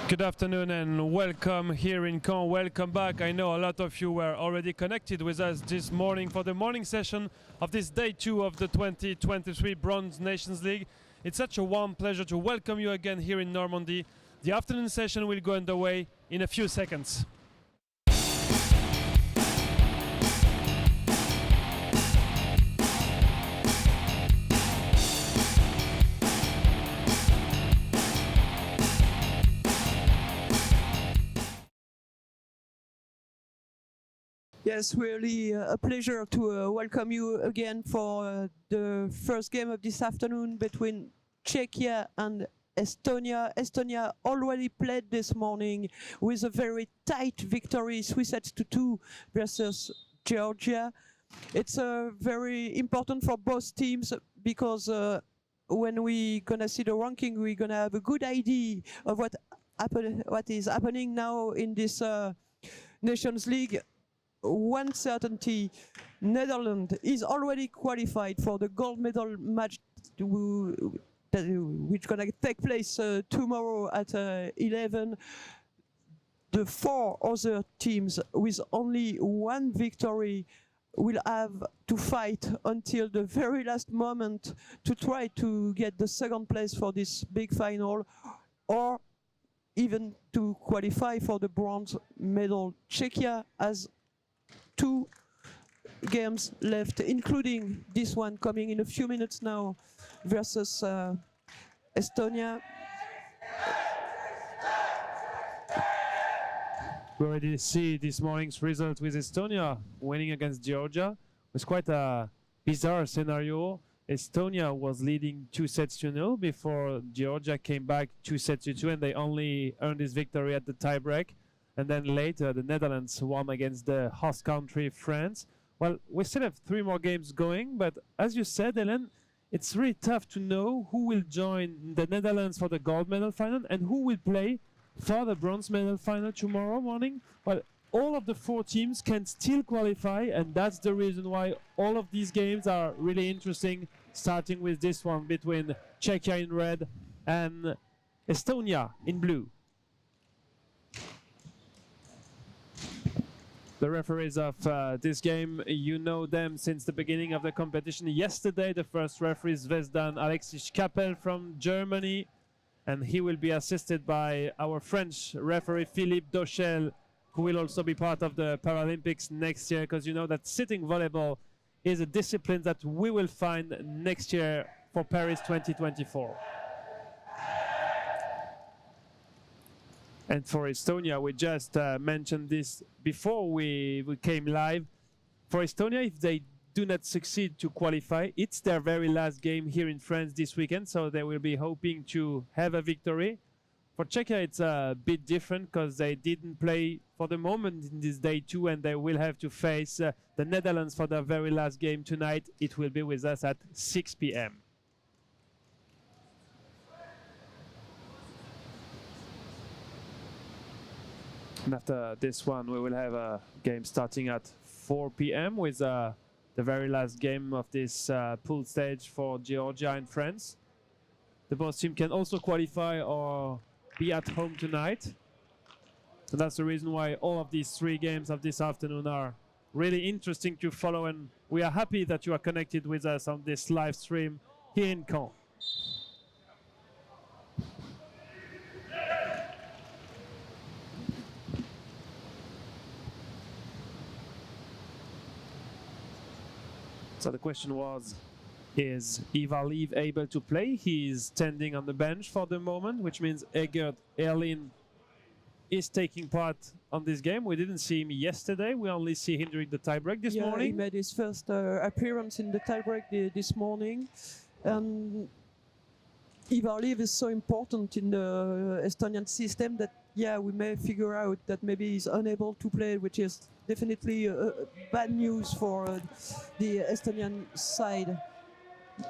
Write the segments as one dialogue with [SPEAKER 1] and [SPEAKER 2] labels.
[SPEAKER 1] Good afternoon and welcome here in Caen. Welcome back. I know a lot of you were already connected with us this morning for the morning session of this day 2 of the 2023 Bronze Nations League. It's such a warm pleasure to welcome you again here in Normandy. The afternoon session will go underway in a few seconds.
[SPEAKER 2] Yes, really a pleasure to welcome you again for the first game of this afternoon between Czechia and Estonia. Estonia already played this morning with a very tight victory, 3-2 versus Georgia. It's very important for both teams because when we're gonna see the ranking, we're gonna have a good idea of what is happening now in this Nations League. One certainty, Netherlands is already qualified for the gold medal match which gonna take place tomorrow at 11. The 4 other teams with only one victory will have to fight until the very last moment to try to get the second place for this big final, or even to qualify for the bronze medal. Czechia has 2 games left, including this one coming in a few minutes now versus Estonia.
[SPEAKER 1] We already see this morning's result with Estonia winning against Georgia. It was quite a bizarre scenario. Estonia was leading 2-0 before Georgia came back 2-2, and they only earned this victory at the tiebreak. And then later, the Netherlands won against the host country, France. Well, we still have 3 more games going, but as you said, Helen, it's really tough to know who will join the Netherlands for the gold medal final and who will play for the bronze medal final tomorrow morning. Well, all of the 4 teams can still qualify, and that's the reason why all of these games are really interesting, starting with this one between Czechia in red and Estonia in blue. The referees of this game, you know them since the beginning of the competition. Yesterday, the first referee is Vezdan Alexis Kapel from Germany, and he will be assisted by our French referee Philippe Dochel, who will also be part of the Paralympics next year, because you know that sitting volleyball is a discipline that we will find next year for Paris 2024. And for Estonia, we just mentioned this before we came live. For Estonia, if they do not succeed to qualify, it's their very last game here in France this weekend, so they will be hoping to have a victory. For Czechia, it's a bit different because they didn't play for the moment in this day 2, and they will have to face the Netherlands for their very last game tonight. It will be with us at 6 p.m. And after this one, we will have a game starting at 4 p.m. with the very last game of this pool stage for Georgia and France. The both teams can also qualify or be at home tonight. And that's the reason why all of these 3 games of this afternoon are really interesting to follow. And we are happy that you are connected with us on this live stream here in Caen. So the question was, is Ivar Liv able to play? He is standing on the bench for the moment, which means Egert Erlin is taking part on this game. We didn't see him yesterday. We only see him during the tiebreak this morning.
[SPEAKER 2] He made his first appearance in the tiebreak this morning. Ivar Liv is so important in the Estonian system that, yeah, we may figure out that maybe he's unable to play, which is definitely bad news for the Estonian side.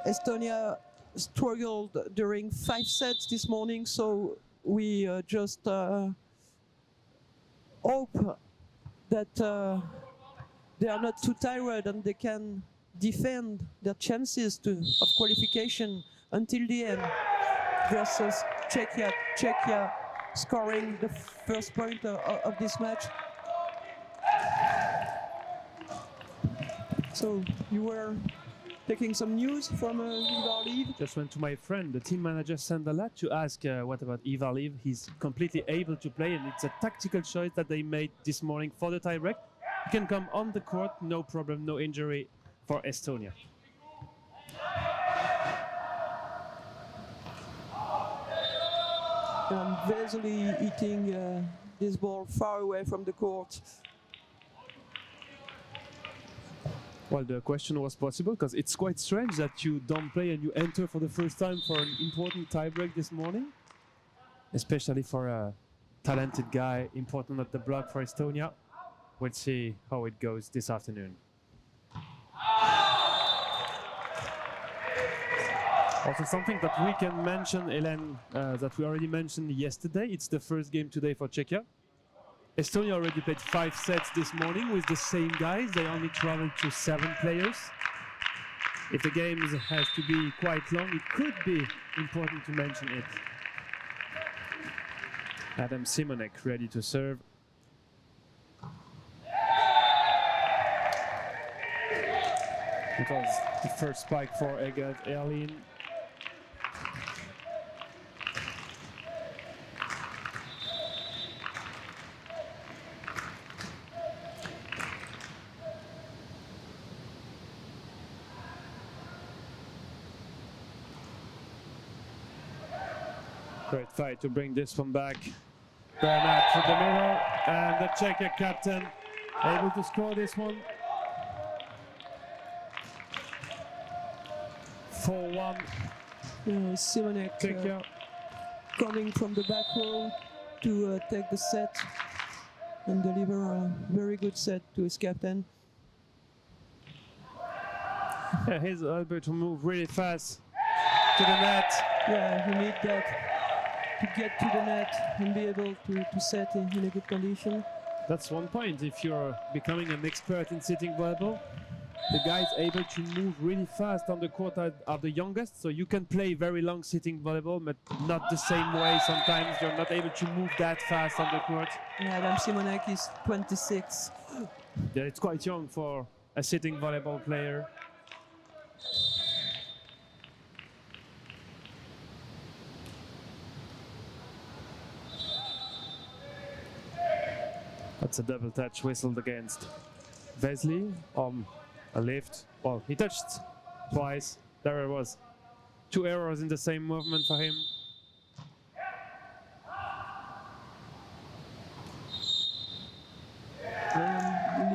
[SPEAKER 2] Estonia struggled during 5 sets this morning, so we just hope that they are not too tired and they can defend their chances of qualification until the end versus Czechia. Czechia scoring the first point of this match. So you were taking some news from Ivaliv?
[SPEAKER 1] Just went to my friend, the team manager Sandalat, to ask what about Ivaliv. He's completely able to play, and it's a tactical choice that they made this morning for the tiebreak. He can come on the court, no problem, no injury for Estonia.
[SPEAKER 2] And Vesely hitting this ball far away from the court.
[SPEAKER 1] Well, the question was possible because it's quite strange that you don't play and you enter for the first time for an important tiebreak this morning, especially for a talented guy, important at the block for Estonia. We'll see how it goes this afternoon. Also something that we can mention, Hélène, that we already mentioned yesterday, it's the first game today for Czechia. Estonia already played 5 sets this morning with the same guys. They only traveled to 7 players. If the game has to be quite long, it could be important to mention it. Adam Simonek ready to serve. It was the first spike for Egert Erlin. Great fight to bring this one back. Bernard to the middle, and the Czechia captain able to score this one. 4-1.
[SPEAKER 2] Simonek
[SPEAKER 1] Czechia.
[SPEAKER 2] coming from the back row to take the set and deliver a very good set to his captain.
[SPEAKER 1] Yeah, he's able to move really fast to the net.
[SPEAKER 2] Yeah, you need that to get to the net and be able to set in a good condition.
[SPEAKER 1] That's one point. If you're becoming an expert in sitting volleyball, the guys able to move really fast on the court are the youngest, so you can play very long sitting volleyball, but not the same way. Sometimes you're not able to move that fast on the court.
[SPEAKER 2] Yeah, Adam Simonek is 26.
[SPEAKER 1] Yeah, it's quite young for a sitting volleyball player. That's a double touch whistled against Vesely on a lift. Well, he touched twice. There it was. 2 errors in the same movement for him.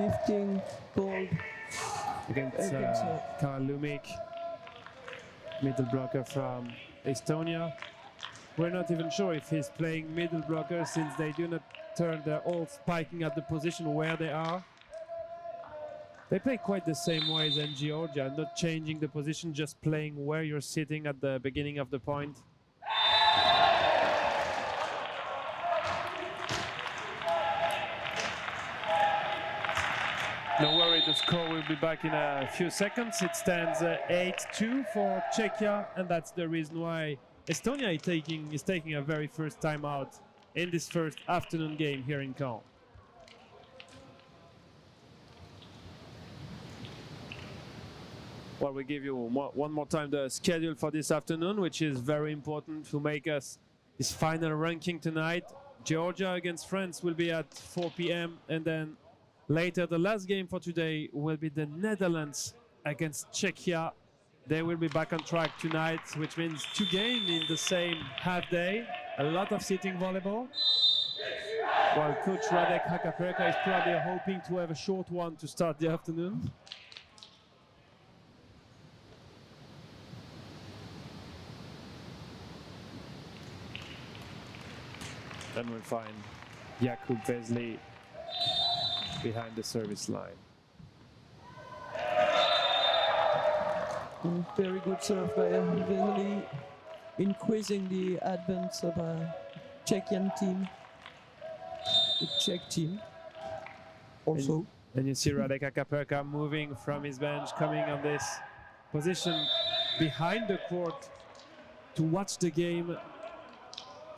[SPEAKER 2] Lifting ball
[SPEAKER 1] Against Karl Lumik, middle blocker from Estonia. We're not even sure if he's playing middle blocker since they do not turn, they're all spiking at the position where they are. They play quite the same way than Georgia, not changing the position, just playing where you're sitting at the beginning of the point. No worry, the score will be back in a few seconds. It stands 8-2 for Czechia, and that's the reason why Estonia is taking a very first time out in this first afternoon game here in CAEN. Well, we give you one more time the schedule for this afternoon, which is very important to make us this final ranking tonight. Georgia against France will be at 4 p.m. and then later the last game for today will be the Netherlands against Czechia. They will be back on track tonight, which means 2 games in the same half day. A lot of sitting volleyball. While coach Radek Hakaperka is probably hoping to have a short one to start the afternoon. Then we'll find Jakub Vesely behind the service line.
[SPEAKER 2] Very good serve by Vesely, increasing the advance of a Czechian team, the Czech team also.
[SPEAKER 1] And you see Radek Hakaperka moving from his bench, coming on this position behind the court to watch the game.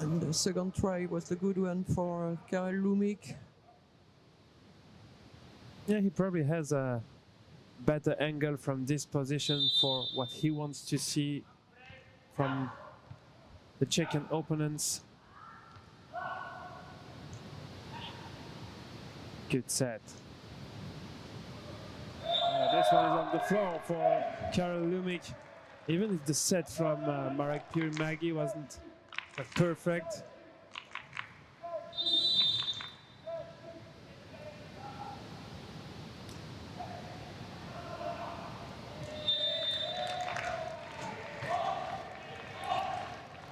[SPEAKER 2] And the second try was the good one for Karel Lumik.
[SPEAKER 1] Yeah, he probably has a better angle from this position for what he wants to see from the Czechian opponents. Good set. This one is on the floor for Karel Lumik. Even if the set from Marek Pirimagi wasn't perfect.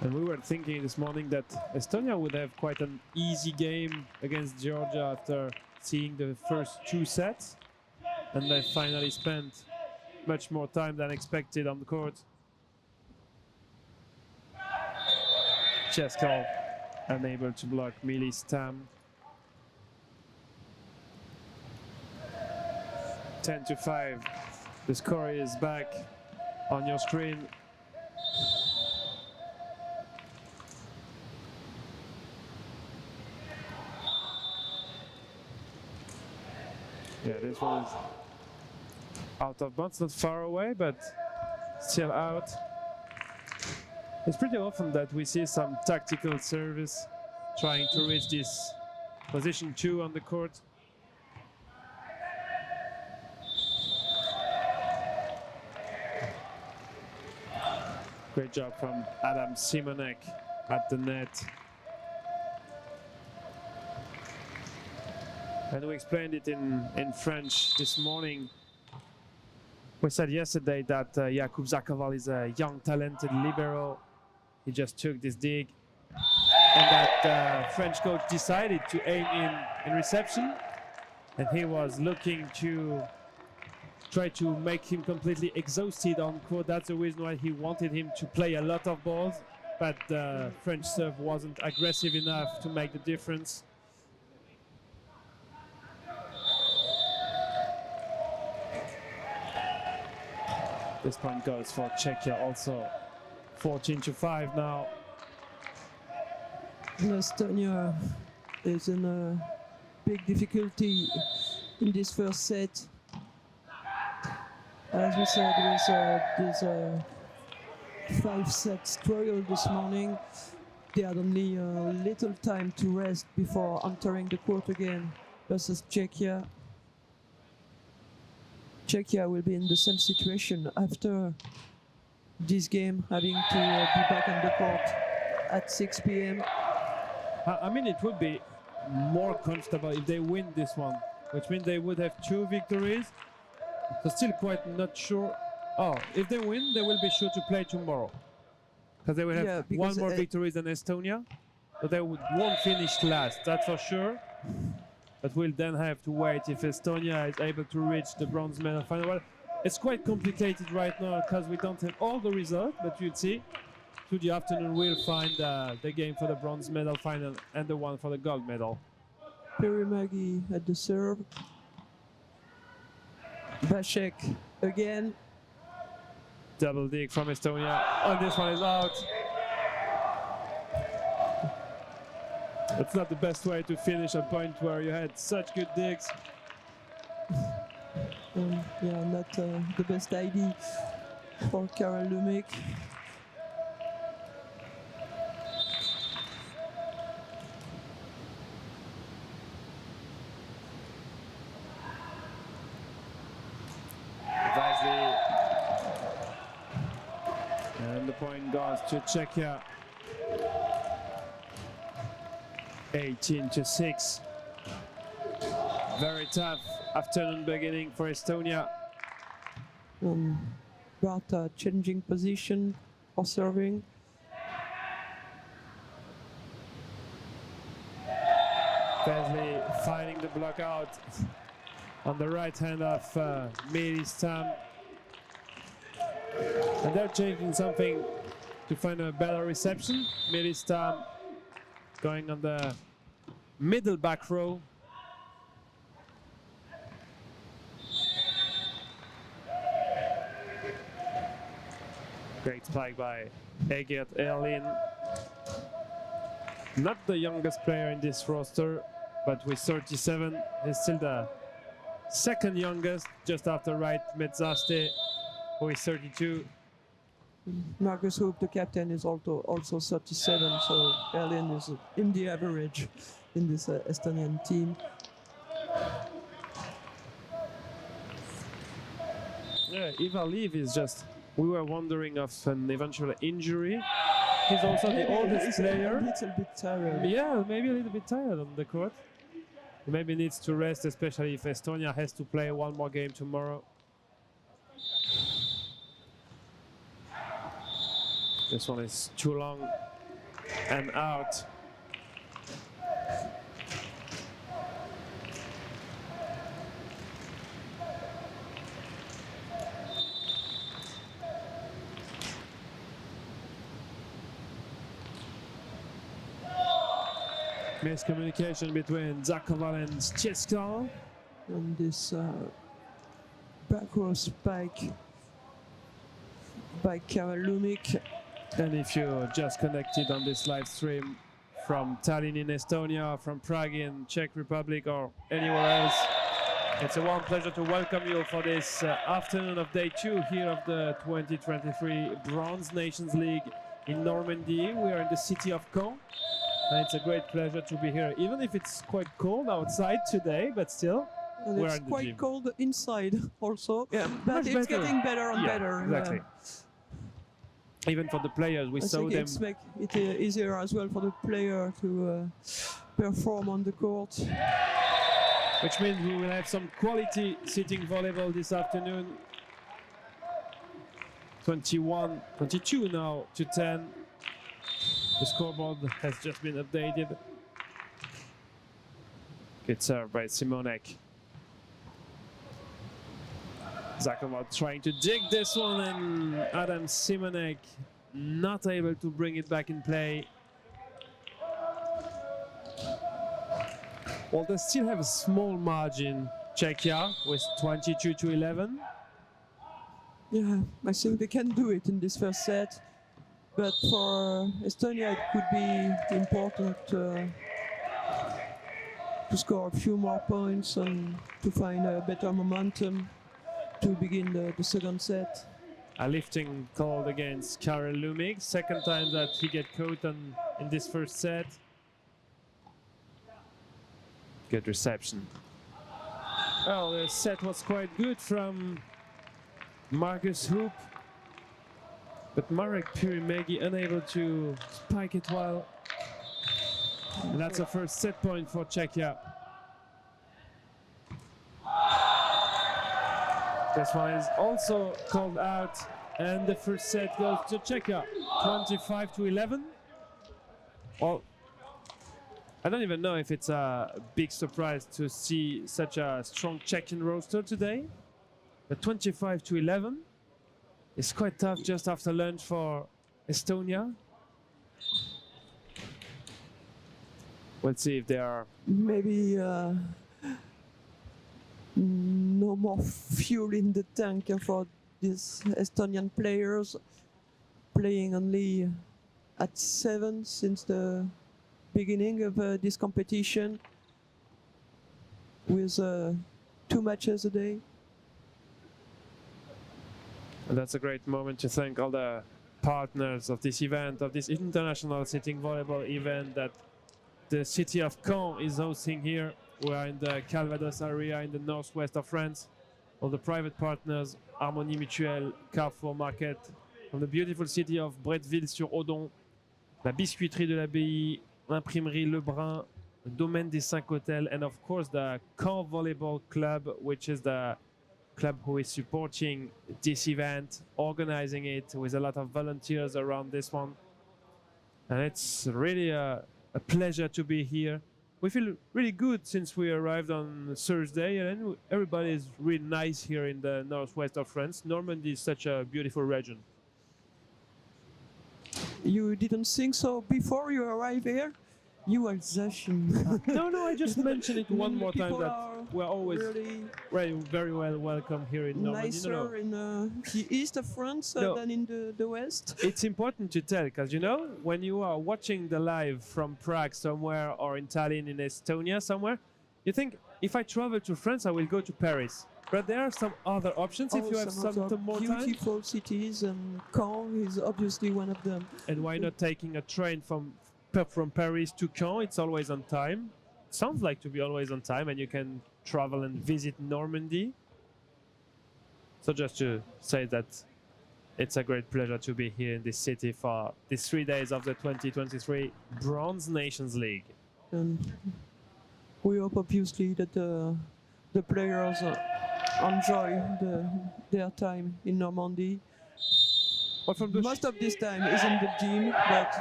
[SPEAKER 1] And we were thinking this morning that Estonia would have quite an easy game against Georgia after seeing the first two sets. And they finally spent much more time than expected on the court. Cheskov unable to block Mili's Tam. 10-5. The score is back on your screen. Yeah, this one is out of bounds, not far away, but still out. It's pretty often that we see some tactical service trying to reach this position 2 on the court. Great job from Adam Simonek at the net. And we explained it in French this morning. We said yesterday that Jakub Zakoval is a young, talented libero. He just took this dig. And that French coach decided to aim in reception. And he was looking to try to make him completely exhausted on court. That's the reason why he wanted him to play a lot of balls. But the French serve wasn't aggressive enough to make the difference. This point goes for Czechia also. 14-5 now.
[SPEAKER 2] Estonia is in a big difficulty in this first set. As we said, with this 5-set struggle this morning, they had only a little time to rest before entering the court again versus Czechia. Czechia will be in the same situation after this game, having to be back on the court at 6 p.m.
[SPEAKER 1] I mean, it would be more comfortable if they win this one, which means they would have 2 victories. So still quite not sure. Oh, if they win, they will be sure to play tomorrow. Because they will have one more victory than Estonia. So they won't finish last, that's for sure. But we'll then have to wait if Estonia is able to reach the bronze medal final. Well, it's quite complicated right now because we don't have all the results, but you'll see. To the afternoon, we'll find the game for the bronze medal final and the one for the gold medal.
[SPEAKER 2] Pirimagi at the serve. Vasek again.
[SPEAKER 1] Double dig from Estonia. Oh, this one is out. That's not the best way to finish a point where you had such good digs.
[SPEAKER 2] Yeah, not the best idea for Karel Lumik.
[SPEAKER 1] Wisely. And the point goes to Czechia. 18-6. Very tough afternoon beginning for Estonia.
[SPEAKER 2] Barta changing position for serving.
[SPEAKER 1] Beasley finding the block out on the right hand of Mili's Tam. And they're changing something to find a better reception. Mili's Tam going on the middle back row. Great spike by Egert Erlin. Not the youngest player in this roster, but with 37, he's still the second youngest, just after Wright Metzaste, who is 32.
[SPEAKER 2] Marcus Hoop, the captain, is also 37, so Berlin is in the average in this Estonian team.
[SPEAKER 1] Yeah, Ivar Liv is just, we were wondering of an eventual injury. He's also the oldest player.
[SPEAKER 2] A little bit tired.
[SPEAKER 1] Yeah, maybe a little bit tired on the court. He maybe needs to rest, especially if Estonia has to play one more game tomorrow. This one is too long and out. Miscommunication between Zakoval and Czeska.
[SPEAKER 2] And this back row spike by Karel Lumik.
[SPEAKER 1] And if you're just connected on this live stream from Tallinn in Estonia, from Prague in Czech Republic, or anywhere else, it's a warm pleasure to welcome you for this afternoon of day 2 here of the 2023 Bronze Nations League in Normandy. We are in the city of Caen. And it's a great pleasure to be here, even if it's quite cold outside today, but still,
[SPEAKER 2] And
[SPEAKER 1] we're
[SPEAKER 2] it's
[SPEAKER 1] in the
[SPEAKER 2] quite
[SPEAKER 1] gym.
[SPEAKER 2] cold inside also,
[SPEAKER 1] Yeah,
[SPEAKER 2] but
[SPEAKER 1] much
[SPEAKER 2] it's
[SPEAKER 1] better.
[SPEAKER 2] getting better and
[SPEAKER 1] Yeah,
[SPEAKER 2] better.
[SPEAKER 1] exactly. Even for the players, we
[SPEAKER 2] I
[SPEAKER 1] saw
[SPEAKER 2] think
[SPEAKER 1] them.
[SPEAKER 2] it's make it easier as well for the player to perform on the court.
[SPEAKER 1] Which means we will have some quality sitting volleyball this afternoon. 22 now to 10. The scoreboard has just been updated. Good serve by Simonek. Zakova trying to dig this one, and Adam Simonek not able to bring it back in play. Well, they still have a small margin, Czechia, with 22 to 11.
[SPEAKER 2] Yeah, I think they can do it in this first set, but for Estonia it could be important to score a few more points and to find a better momentum to begin the second set.
[SPEAKER 1] A lifting called against Karel Lumik. Second time that he get caught in this first set. Good reception. Well, the set was quite good from Marcus Hoop, but Marek Pyrimegi unable to spike it well. And that's a first set point for Czechia. This one is also called out, and the first set goes to Czechia, 25 to 11. Well, I don't even know if it's a big surprise to see such a strong Czechian roster today. But 25 to 11 is quite tough just after lunch for Estonia. We'll see if they are.
[SPEAKER 2] Maybe no more fuel in the tank for these Estonian players, playing only at 7 since the beginning of this competition, with 2 matches a day.
[SPEAKER 1] And that's a great moment to thank all the partners of this event, of this international sitting volleyball event that the city of Caen is hosting here. We are in the Calvados area in the northwest of France. All the private partners, Harmonie Mutuelle, Carrefour Market, from the beautiful city of Bretteville-sur-Odon, la Biscuiterie de l'Abbaye, l'Imprimerie Lebrun, the Domaine des Cinq Hôtels, and of course the Caen Volleyball Club, which is the club who is supporting this event, organizing it with a lot of volunteers around this one. And it's really a pleasure to be here. We feel really good since we arrived on Thursday, and everybody is really nice here in the northwest of France. Normandy is such a beautiful region.
[SPEAKER 2] You didn't think so before you arrived here? You Alsatian.
[SPEAKER 1] No, I just mentioned it one more time
[SPEAKER 2] People
[SPEAKER 1] that
[SPEAKER 2] are
[SPEAKER 1] we're always
[SPEAKER 2] really
[SPEAKER 1] very well welcome here in Normandy.
[SPEAKER 2] nicer in the east of France than in the west.
[SPEAKER 1] It's important to tell because when you are watching the live from Prague somewhere or in Tallinn in Estonia somewhere, you think if I travel to France I will go to Paris. But there are some other options if you have some more time.
[SPEAKER 2] Beautiful cities, and Caen is obviously one of them.
[SPEAKER 1] And why not taking a train from Paris to Caen? It's always on time. Sounds like to be always on time, and you can travel and visit Normandy. So just to say that it's a great pleasure to be here in this city for these 3 days of the 2023 Bronze Nations League.
[SPEAKER 2] And we hope obviously that the players enjoy their time in Normandy.
[SPEAKER 1] But from the
[SPEAKER 2] Most of this time is in the gym, but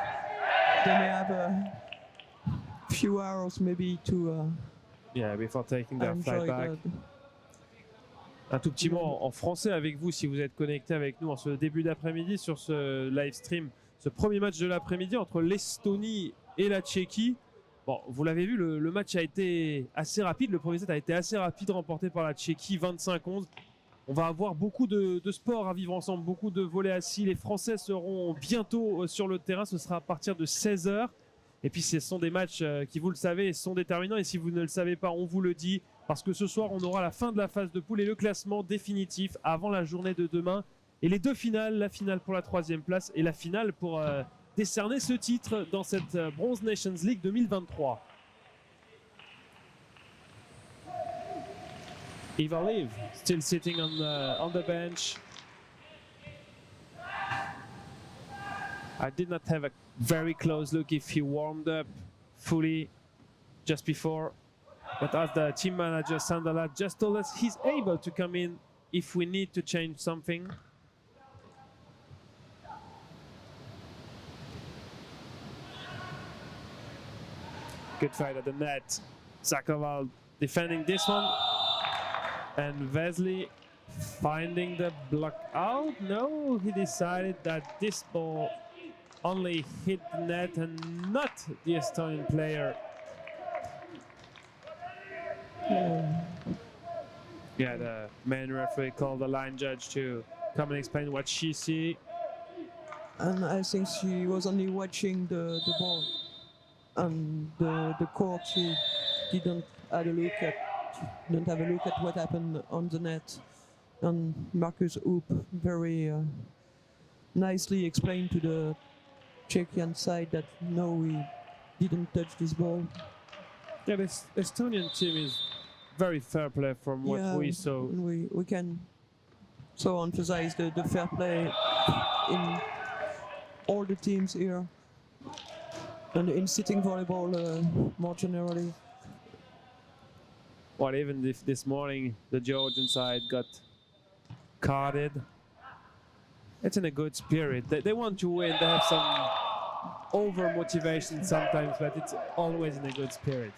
[SPEAKER 2] they may have a few hours maybe to
[SPEAKER 1] before taking their flight
[SPEAKER 2] enjoy
[SPEAKER 1] back. Un tout petit mot en français avec vous si vous êtes connecté avec nous en ce début d'après-midi sur ce live stream, ce premier match de l'après-midi entre l'Estonie et la Tchéquie. Bon, vous l'avez vu, le match a été assez rapide. Le premier set a été assez rapide, remporté par la Tchéquie, 25-11. On va avoir beaucoup de sports à vivre ensemble, beaucoup de volets assis. Les Français seront bientôt sur le terrain. Ce sera à partir de 16h. Et puis, ce sont des matchs qui, vous le savez, sont déterminants. Et si vous ne le savez pas, on vous le dit. Parce que ce soir, on aura la fin de la phase de poule et le classement définitif avant la journée de demain. Et les deux finales, la finale pour la 3e place et la finale pour décerner ce titre dans cette Bronze Nations League 2023. Eva Liv still sitting on the bench. I did not have a very close look if he warmed up fully just before, but as the team manager Sandala just told us, he's able to come in if we need to change something. Good fight at the net. Zakharov defending this one. And Vesely finding the block out. No, he decided that this ball only hit the net and not the Estonian player. Yeah, the main referee called the line judge to come and explain what she see.
[SPEAKER 2] And I think she was only watching the ball. And the court, she didn't have a look at what happened on the net. And Marcus Hoop very nicely explained to the Czechian side that no, we didn't touch this ball.
[SPEAKER 1] Yeah, this Estonian team is very fair play from what we saw.
[SPEAKER 2] We can so emphasize the fair play in all the teams here. And in sitting volleyball more generally.
[SPEAKER 1] Well, even if this morning the Georgian side got carded, it's in a good spirit. They want to win. They have some over motivation sometimes, but it's always in a good spirit.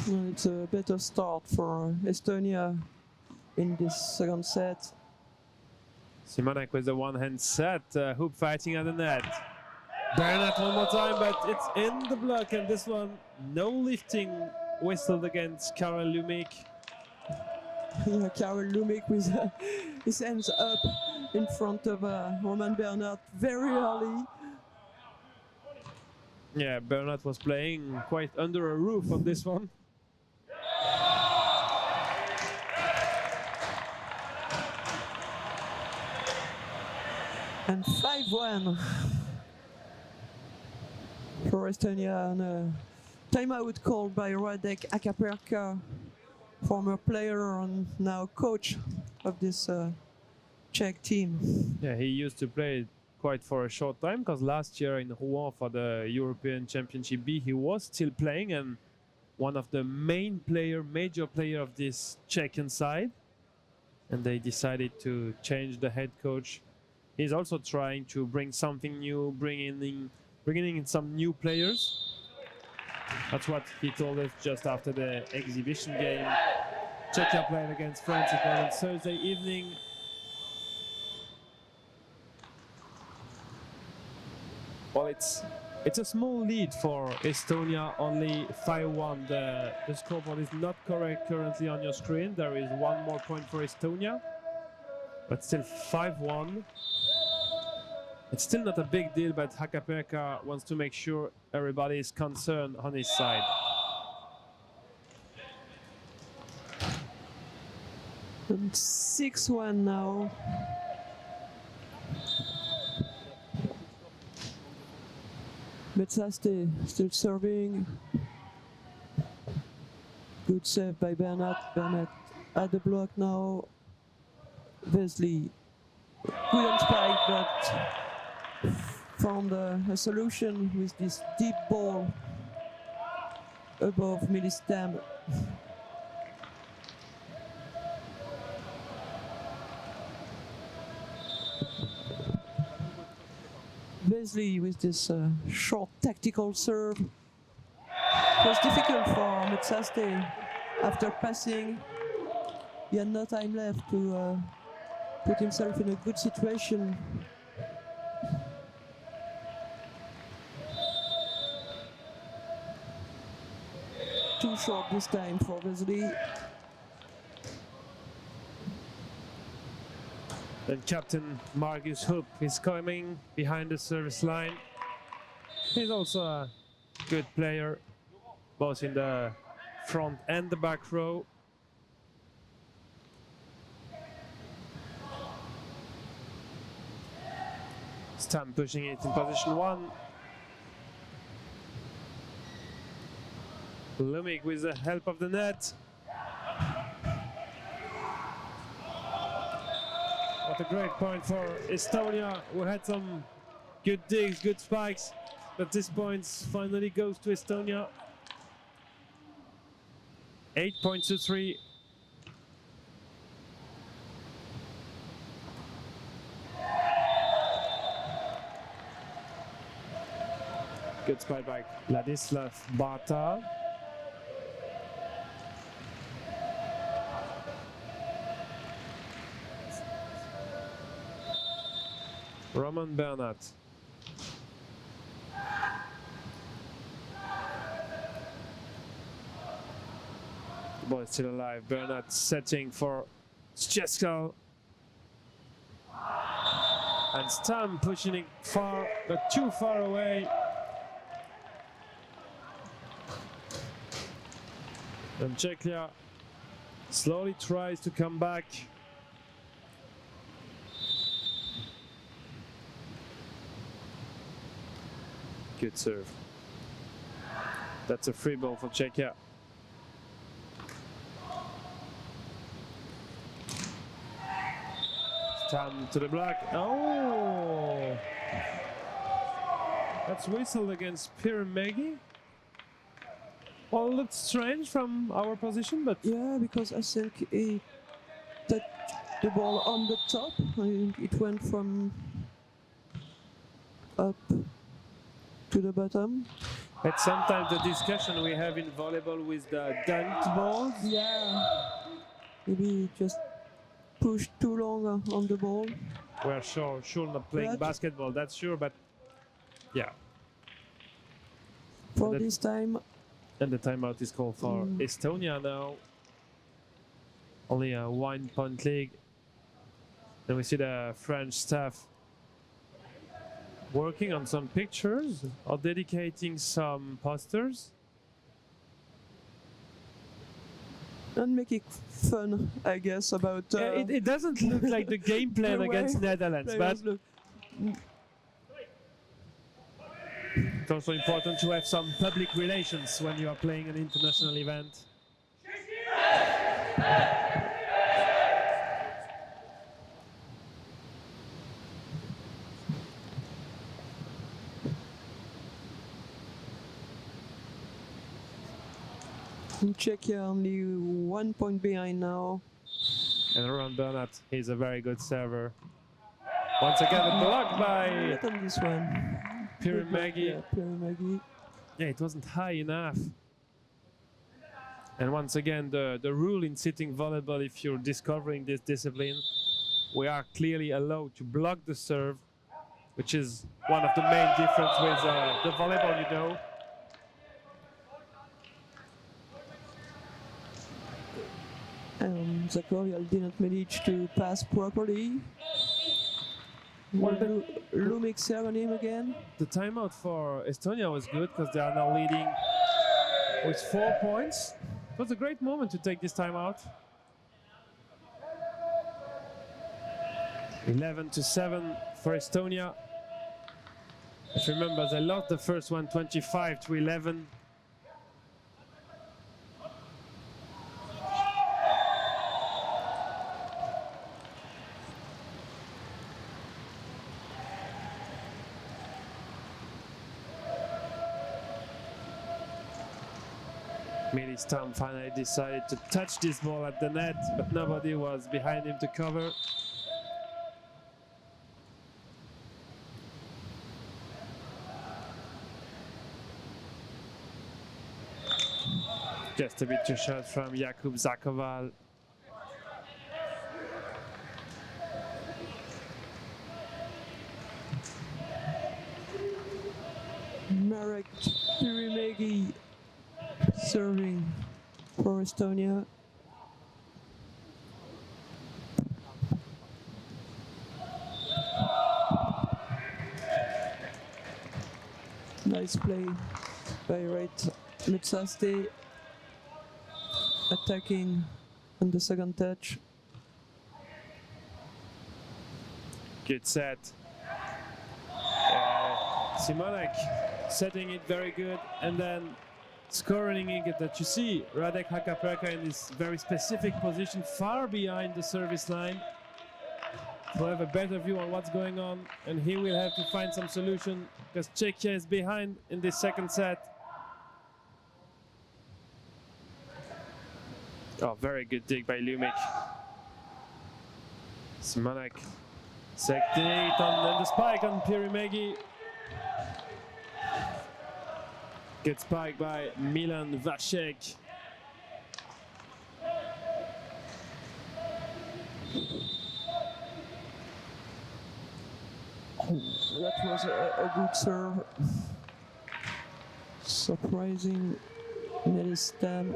[SPEAKER 2] Well, it's a better start for Estonia in this second set.
[SPEAKER 1] Simonek with the one-hand set, Hoop fighting at the net. Bernat one more time, but it's in the block, and this one, no lifting whistled against Karel Lumik.
[SPEAKER 2] Yeah, Karel Lumik with his hands up in front of Roman Bernat very early.
[SPEAKER 1] Yeah, Bernat was playing quite under a roof on this one.
[SPEAKER 2] And 5-1 for Estonia, and a timeout called by Radek Akaperka, former player and now coach of this Czech team.
[SPEAKER 1] Yeah, he used to play quite for a short time, because last year in Rouen for the European Championship B, he was still playing and one of the major player of this Czechian side. And they decided to change the head coach. He's also trying to bring something new, bringing in some new players. That's what he told us just after the exhibition game. Czechia played against France. It was on Thursday evening. Well, it's a small lead for Estonia, only 5-1. The scoreboard is not correct currently on your screen. There is one more point for Estonia, but still 5-1. It's still not a big deal, but Hakapeka wants to make sure everybody is concerned on his side.
[SPEAKER 2] And 6-1 now. Metsaste still serving. Good save by Bernat. Bernat at the block now. Wesley couldn't spike, but found a solution with this deep ball above Milistam. Wesley with this short tactical serve. It was difficult for Metsaste after passing. He had no time left to put himself in a good situation. Too short this time for Wesley.
[SPEAKER 1] And Captain Marcus Hoop is coming behind the service line. He's also a good player, both in the front and the back row. Stam pushing it in position 1. Lumik with the help of the net. What a great point for Estonia, who had some good digs, good spikes, but this point finally goes to Estonia. 8 points to 3. Good spike by Ladislav Barta. Roman Bernat. The ball is still alive. Bernat setting for Szczesko. And Stam pushing it far, but too far away. And Czechia slowly tries to come back. Good serve. That's a free ball for Czechia. Stam to the block. Oh! That's whistled against Pirimegi. Well, it looked strange from our position, but...
[SPEAKER 2] Yeah, because I think he touched the ball on the top. And it went from up to the bottom.
[SPEAKER 1] It's sometimes the discussion we have in volleyball with the dunked balls.
[SPEAKER 2] Yeah, maybe just pushed too long on the ball.
[SPEAKER 1] We're sure not playing basketball, that's sure, but yeah.
[SPEAKER 2] For this time.
[SPEAKER 1] And the timeout is called for Estonia now. Only a 1 point league. And we see the French staff working on some pictures or dedicating some posters.
[SPEAKER 2] And make it fun, I guess, about...
[SPEAKER 1] it doesn't look like the game plan against Netherlands, but it's also important to have some public relations when you are playing an international event.
[SPEAKER 2] Czechia only 1 point behind now.
[SPEAKER 1] And Roman Bernat, he's a very good server. Once again, blocked by
[SPEAKER 2] Not on this one.
[SPEAKER 1] Pirimegi.
[SPEAKER 2] Pirimegi.
[SPEAKER 1] Yeah, it wasn't high enough. And once again, the rule in sitting volleyball, if you're discovering this discipline, we are clearly allowed to block the serve which is one of the main difference with the volleyball, you know.
[SPEAKER 2] Zakorial didn't manage to pass properly.
[SPEAKER 1] Well,
[SPEAKER 2] Lumic serving him again.
[SPEAKER 1] The timeout for Estonia was good because they are now leading with 4 points. It was a great moment to take this timeout. 11-7 for Estonia. If you remember, they lost the first one 25-11. Milistam finally decided to touch this ball at the net, but nobody was behind him to cover. Just a bit too short from Jakub Zakoval.
[SPEAKER 2] Marek Pirimegi serving for Estonia. Nice play by Right Metsaste, attacking on the second touch.
[SPEAKER 1] Good set. Simonek setting it very good, and then scoring it that you see Radek Hakaperka in this very specific position far behind the service line to have a better view on what's going on, and he will have to find some solution because Czechia is behind in this second set. Oh, very good dig by Lumic. Simonek second it on the spike on Pirimegi. Good spike by Milan Vasek.
[SPEAKER 2] That was a good serve. Surprising Milistam.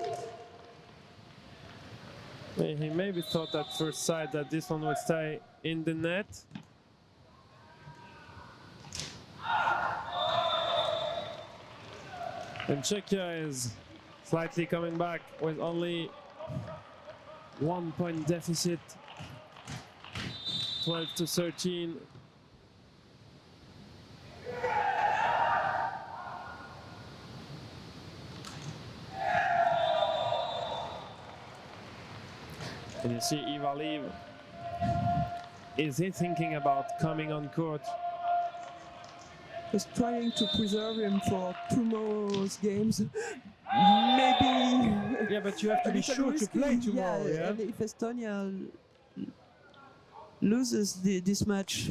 [SPEAKER 1] He maybe thought at first sight that this one would stay in the net. And Czechia is slightly coming back with only 1 point deficit, 12-13. And you see Ivaliv. Is he thinking about coming on court?
[SPEAKER 2] Just trying to preserve him for tomorrow's games. Maybe.
[SPEAKER 1] Yeah, but you have to be sure to play tomorrow. Yeah,
[SPEAKER 2] and if Estonia loses this match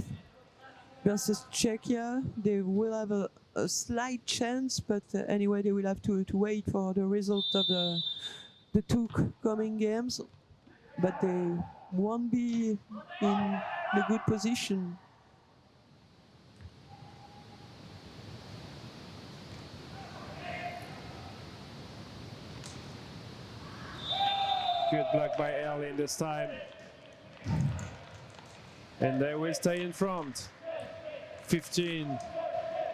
[SPEAKER 2] versus Czechia, they will have a slight chance, but anyway, they will have to wait for the result of the two coming games. But they won't be in a good position.
[SPEAKER 1] Good block by Erlin this time. And they will stay in front. 15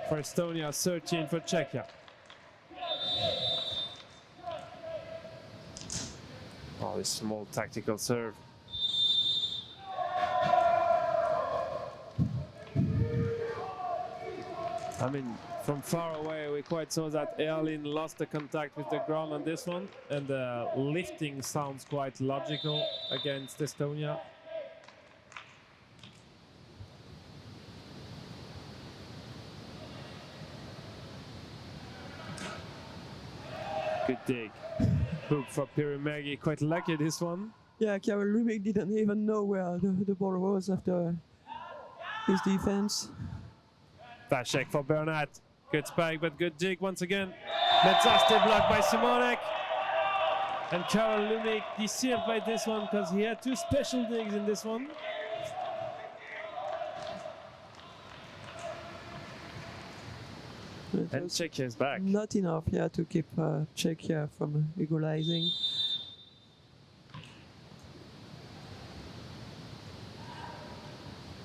[SPEAKER 1] for Estonia, 13 for Czechia. Oh, this small tactical serve. I mean, from far away, we quite saw that Erlin lost the contact with the ground on this one, and the lifting sounds quite logical against Estonia. Good dig. Hook for Pirimegi, quite lucky this one.
[SPEAKER 2] Yeah, Karel Lumic didn't even know where the ball was after his defense.
[SPEAKER 1] Vasek for Bernat. Good spike, but good dig once again. Metzaste blocked by Simonek. And Karel Lumic deceived by this one because he had two special digs in this one. And Czechia is back.
[SPEAKER 2] Not enough, yeah, to keep Czechia from equalizing.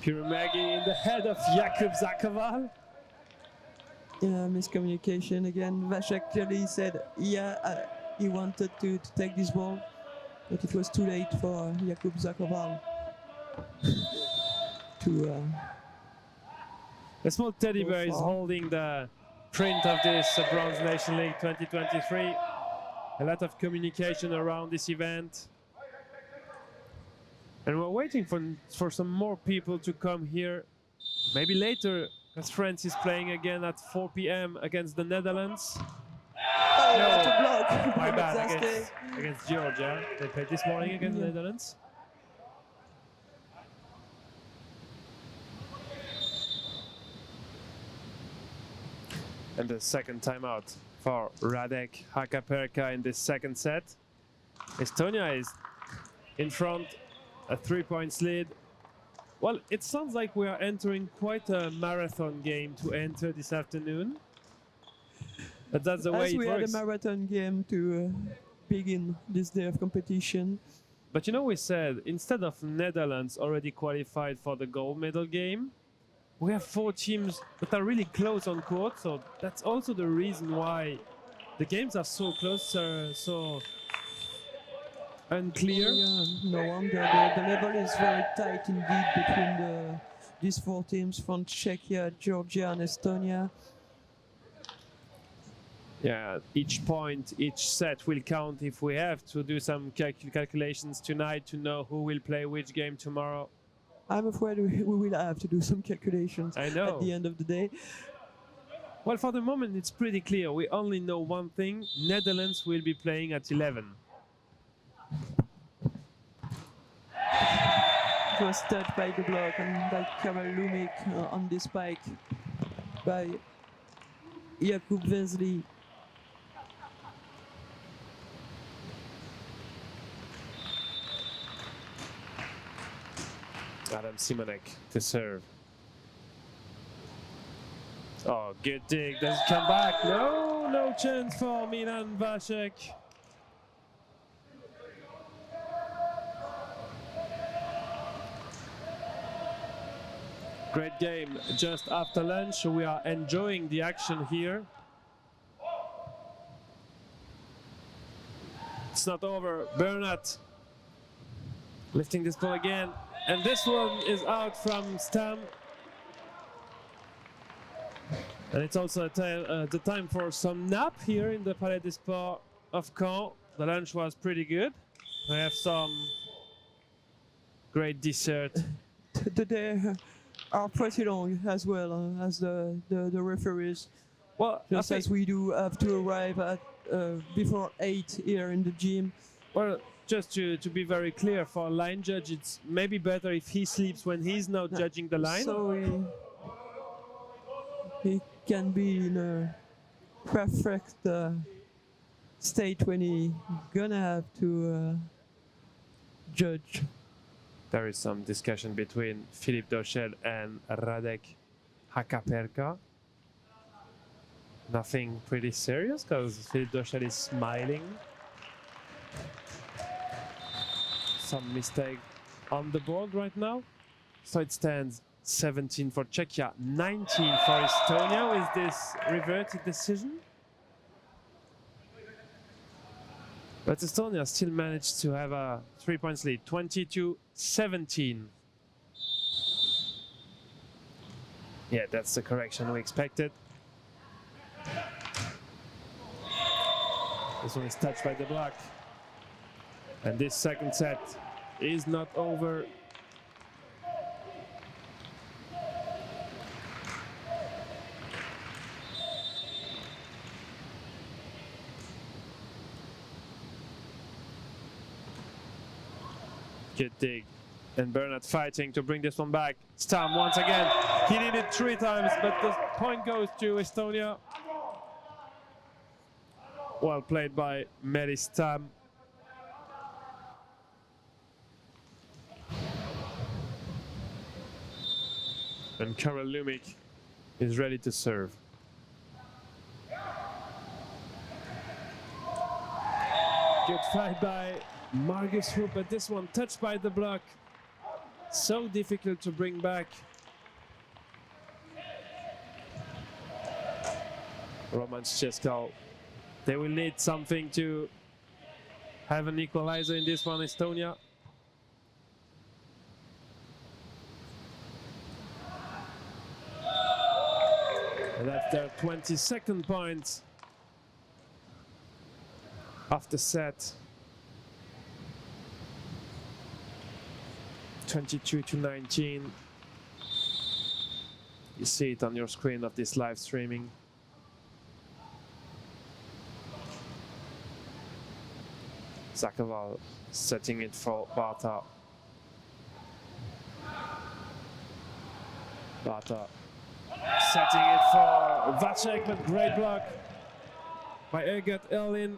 [SPEAKER 1] Pirumagi in the head of Jakub Zakoval.
[SPEAKER 2] Yeah, miscommunication again. Vasek clearly said, yeah, he wanted to take this ball, but it was too late for Jakub Zakoval to.
[SPEAKER 1] The small teddy bear is holding the print of this Bronze Nation League 2023. A lot of communication around this event. And we're waiting for some more people to come here. Maybe later, as France is playing again at 4 p.m. against the Netherlands.
[SPEAKER 2] Oh,
[SPEAKER 1] No,
[SPEAKER 2] what a block!
[SPEAKER 1] my bad, against Georgia. They played this morning against the Netherlands. And the second timeout for Radek Hakaperka in this second set. Estonia is in front, a 3-point lead. Well, it sounds like we are entering quite a marathon game to enter this afternoon. But that's the way it works.
[SPEAKER 2] As we had a marathon game to begin this day of competition.
[SPEAKER 1] But you know, we said, instead of Netherlands already qualified for the gold medal game, we have 4 teams that are really close on court, so that's also the reason why the games are so close, so unclear.
[SPEAKER 2] Yeah, no wonder the level is very tight indeed between these 4 teams from Czechia, Georgia and Estonia.
[SPEAKER 1] Yeah, each point, each set will count if we have to do some calculations tonight to know who will play which game tomorrow.
[SPEAKER 2] I'm afraid we will have to do some calculations
[SPEAKER 1] at the
[SPEAKER 2] end of the day.
[SPEAKER 1] Well, for the moment, it's pretty clear. We only know one thing. Netherlands will be playing at 11.
[SPEAKER 2] It was touched by the block and by Karel Lumik on this spike by Jakub Vesely.
[SPEAKER 1] Adam Simonek to serve. Oh, good dig. Does it come back? No, no chance for Milan Vasek. Great game just after lunch. We are enjoying the action here. It's not over. Bernat lifting this ball again. And this one is out from Stam. And it's also the time for some nap here in the Palais des Sports of Caen. The lunch was pretty good. We have some great dessert.
[SPEAKER 2] The day are pretty long as well as the referees.
[SPEAKER 1] Well,
[SPEAKER 2] just as we do have to arrive at before 8 here in the gym.
[SPEAKER 1] Well, just to be very clear, for a line judge, it's maybe better if he sleeps when he's not judging the line.
[SPEAKER 2] So he can be in a perfect state when he gonna have to judge.
[SPEAKER 1] There is some discussion between Philippe Dochel and Radek Hakaperka. Nothing pretty serious because Philippe Dochel is smiling. Some mistake on the board right now. So it stands 17 for Czechia, 19 for Estonia with this reverted decision. But Estonia still managed to have a 3-point lead, 22-17. Yeah, that's the correction we expected. This one is touched by the block. And this second set is not over. Good dig. And Bernat fighting to bring this one back. Stam once again. He needed 3 times, but the point goes to Estonia. Well played by Melis Stam. And Karel Lumik is ready to serve. Good fight by Margus Hoop, but this one touched by the block. So difficult to bring back. Roman Szczeskal. They will need something to have an equalizer in this one, Estonia. And that's their 22nd point of the set. 22-19. You see it on your screen of this live streaming. Zakoval setting it for Barta. Barta setting it for Vacek, but great block by Eget Elin.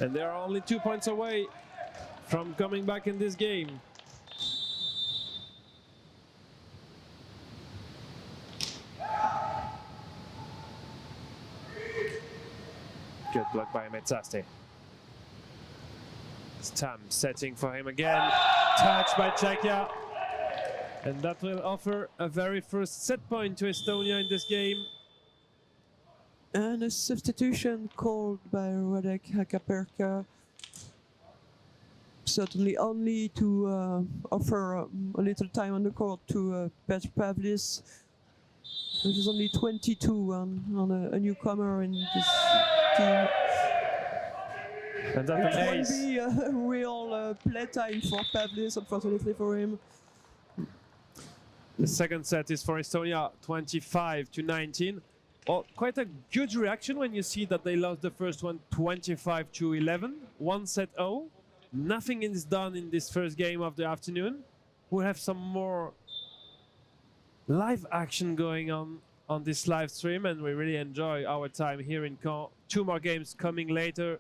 [SPEAKER 1] And they are only 2 points away from coming back in this game. Good block by Metzaste. Stam setting for him again. Touch by Czechia. And that will offer a very first set point to Estonia in this game.
[SPEAKER 2] And a substitution called by Radek Hakaperka. Certainly only to offer a little time on the court to Petr Pavlis, which is only 22 on a newcomer in this team.
[SPEAKER 1] And that's an
[SPEAKER 2] it
[SPEAKER 1] ace.
[SPEAKER 2] won't be a real playtime for Pavlis, unfortunately for him.
[SPEAKER 1] The second set is for Estonia, 25-19. Well, quite a good reaction when you see that they lost the first one 25-11, 1-0. Nothing is done in this first game of the afternoon. We'll have some more live action going on this live stream, and we really enjoy our time here in Caen. 2 more games coming later.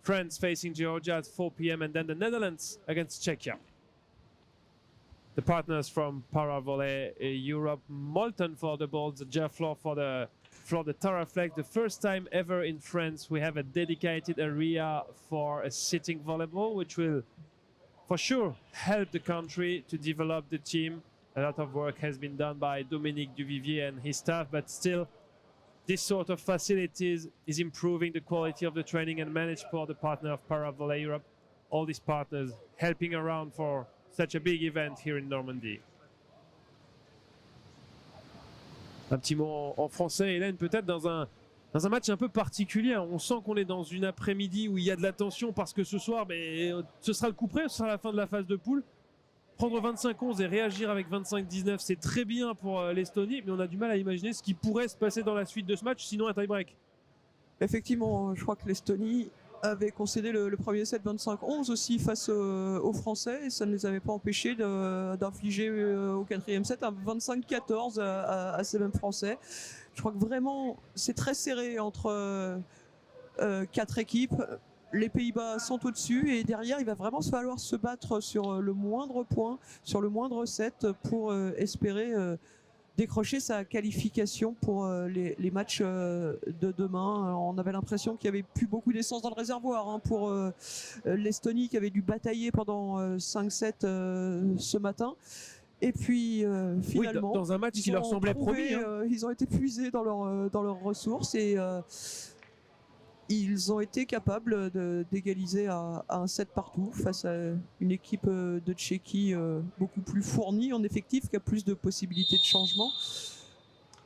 [SPEAKER 1] France facing Georgia at 4 p.m. and then the Netherlands against Czechia. The partners from Para Volley Europe, Molten for the balls, the Jeff Floor for the Taraflex. The first time ever in France we have a dedicated area for a sitting volleyball, which will for sure help the country to develop the team. A lot of work has been done by Dominique Duvivier and his staff, but still this sort of facilities is improving the quality of the training and managed for the partner of Para Volley Europe. All these partners helping around for such a big event here in Normandy. Un petit mot en français, Hélène, peut-être dans un match un peu particulier. On sent qu'on est dans une après-midi où il y a de la tension parce que ce soir, ce sera le coup près, ce sera la fin de la phase de poule. Prendre 25-11 et réagir avec 25-19, c'est très bien pour l'Estonie, mais on a du mal à imaginer ce qui pourrait se passer dans la suite de ce match, sinon un tie-break.
[SPEAKER 2] Effectivement, je crois que l'Estonie avait concédé le premier set 25-11 aussi face aux Français, et ça ne les avait pas empêchés d'infliger au quatrième set un 25-14 à ces mêmes Français. Je crois que vraiment c'est très serré entre 4 équipes. Les Pays-Bas sont au-dessus et derrière il va vraiment se falloir se battre sur le moindre point, sur le moindre set pour espérer décrocher sa qualification pour les matchs de demain. On avait l'impression qu'il n'y avait plus beaucoup d'essence dans le réservoir pour l'Estonie qui avait dû batailler pendant 5 sets ce matin. Et puis finalement,
[SPEAKER 1] oui, dans un match qui leur semblait promis.
[SPEAKER 2] Ils ont été puisés dans leurs ressources et ils ont été capables d'égaliser à un set partout face à une équipe de Tchéquie beaucoup plus fournie en effectif, qui a plus de possibilités de changement.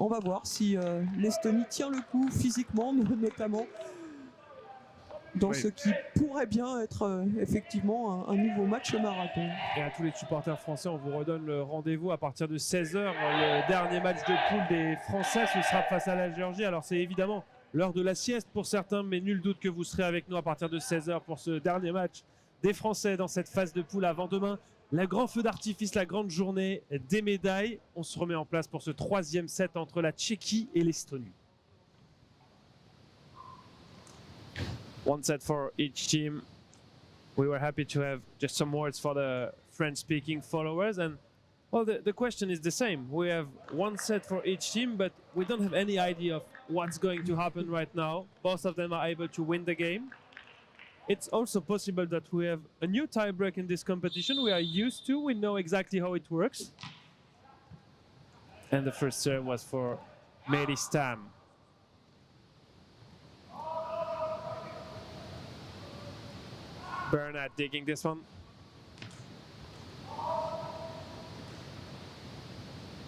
[SPEAKER 2] On va voir si l'Estonie tient le coup physiquement, notamment dans ce qui pourrait bien être effectivement un nouveau match marathon.
[SPEAKER 1] Et à tous les supporters français, on vous redonne le rendez-vous à partir de 16 h. Le dernier match de poule des Français, ce sera face à la Géorgie. Alors c'est évidemment l'heure de la sieste pour certains, mais nul doute que vous serez avec nous à partir de 16 h pour ce dernier match des Français dans cette phase de poule avant demain. Le grand feu d'artifice, la grande journée des médailles. On se remet en place pour ce 3e set entre la Tchéquie et l'Estonie. One set for each team. We were happy to have just some words for the French-speaking followers, and Well, the question is the same. We have one set for each team, but we don't have any idea of what's going to happen right now. Both of them are able to win the game. It's also possible that we have a new tiebreak in this competition. We are used to, we know exactly how it works. And the first serve was for Mary Stam. Bernat digging this one.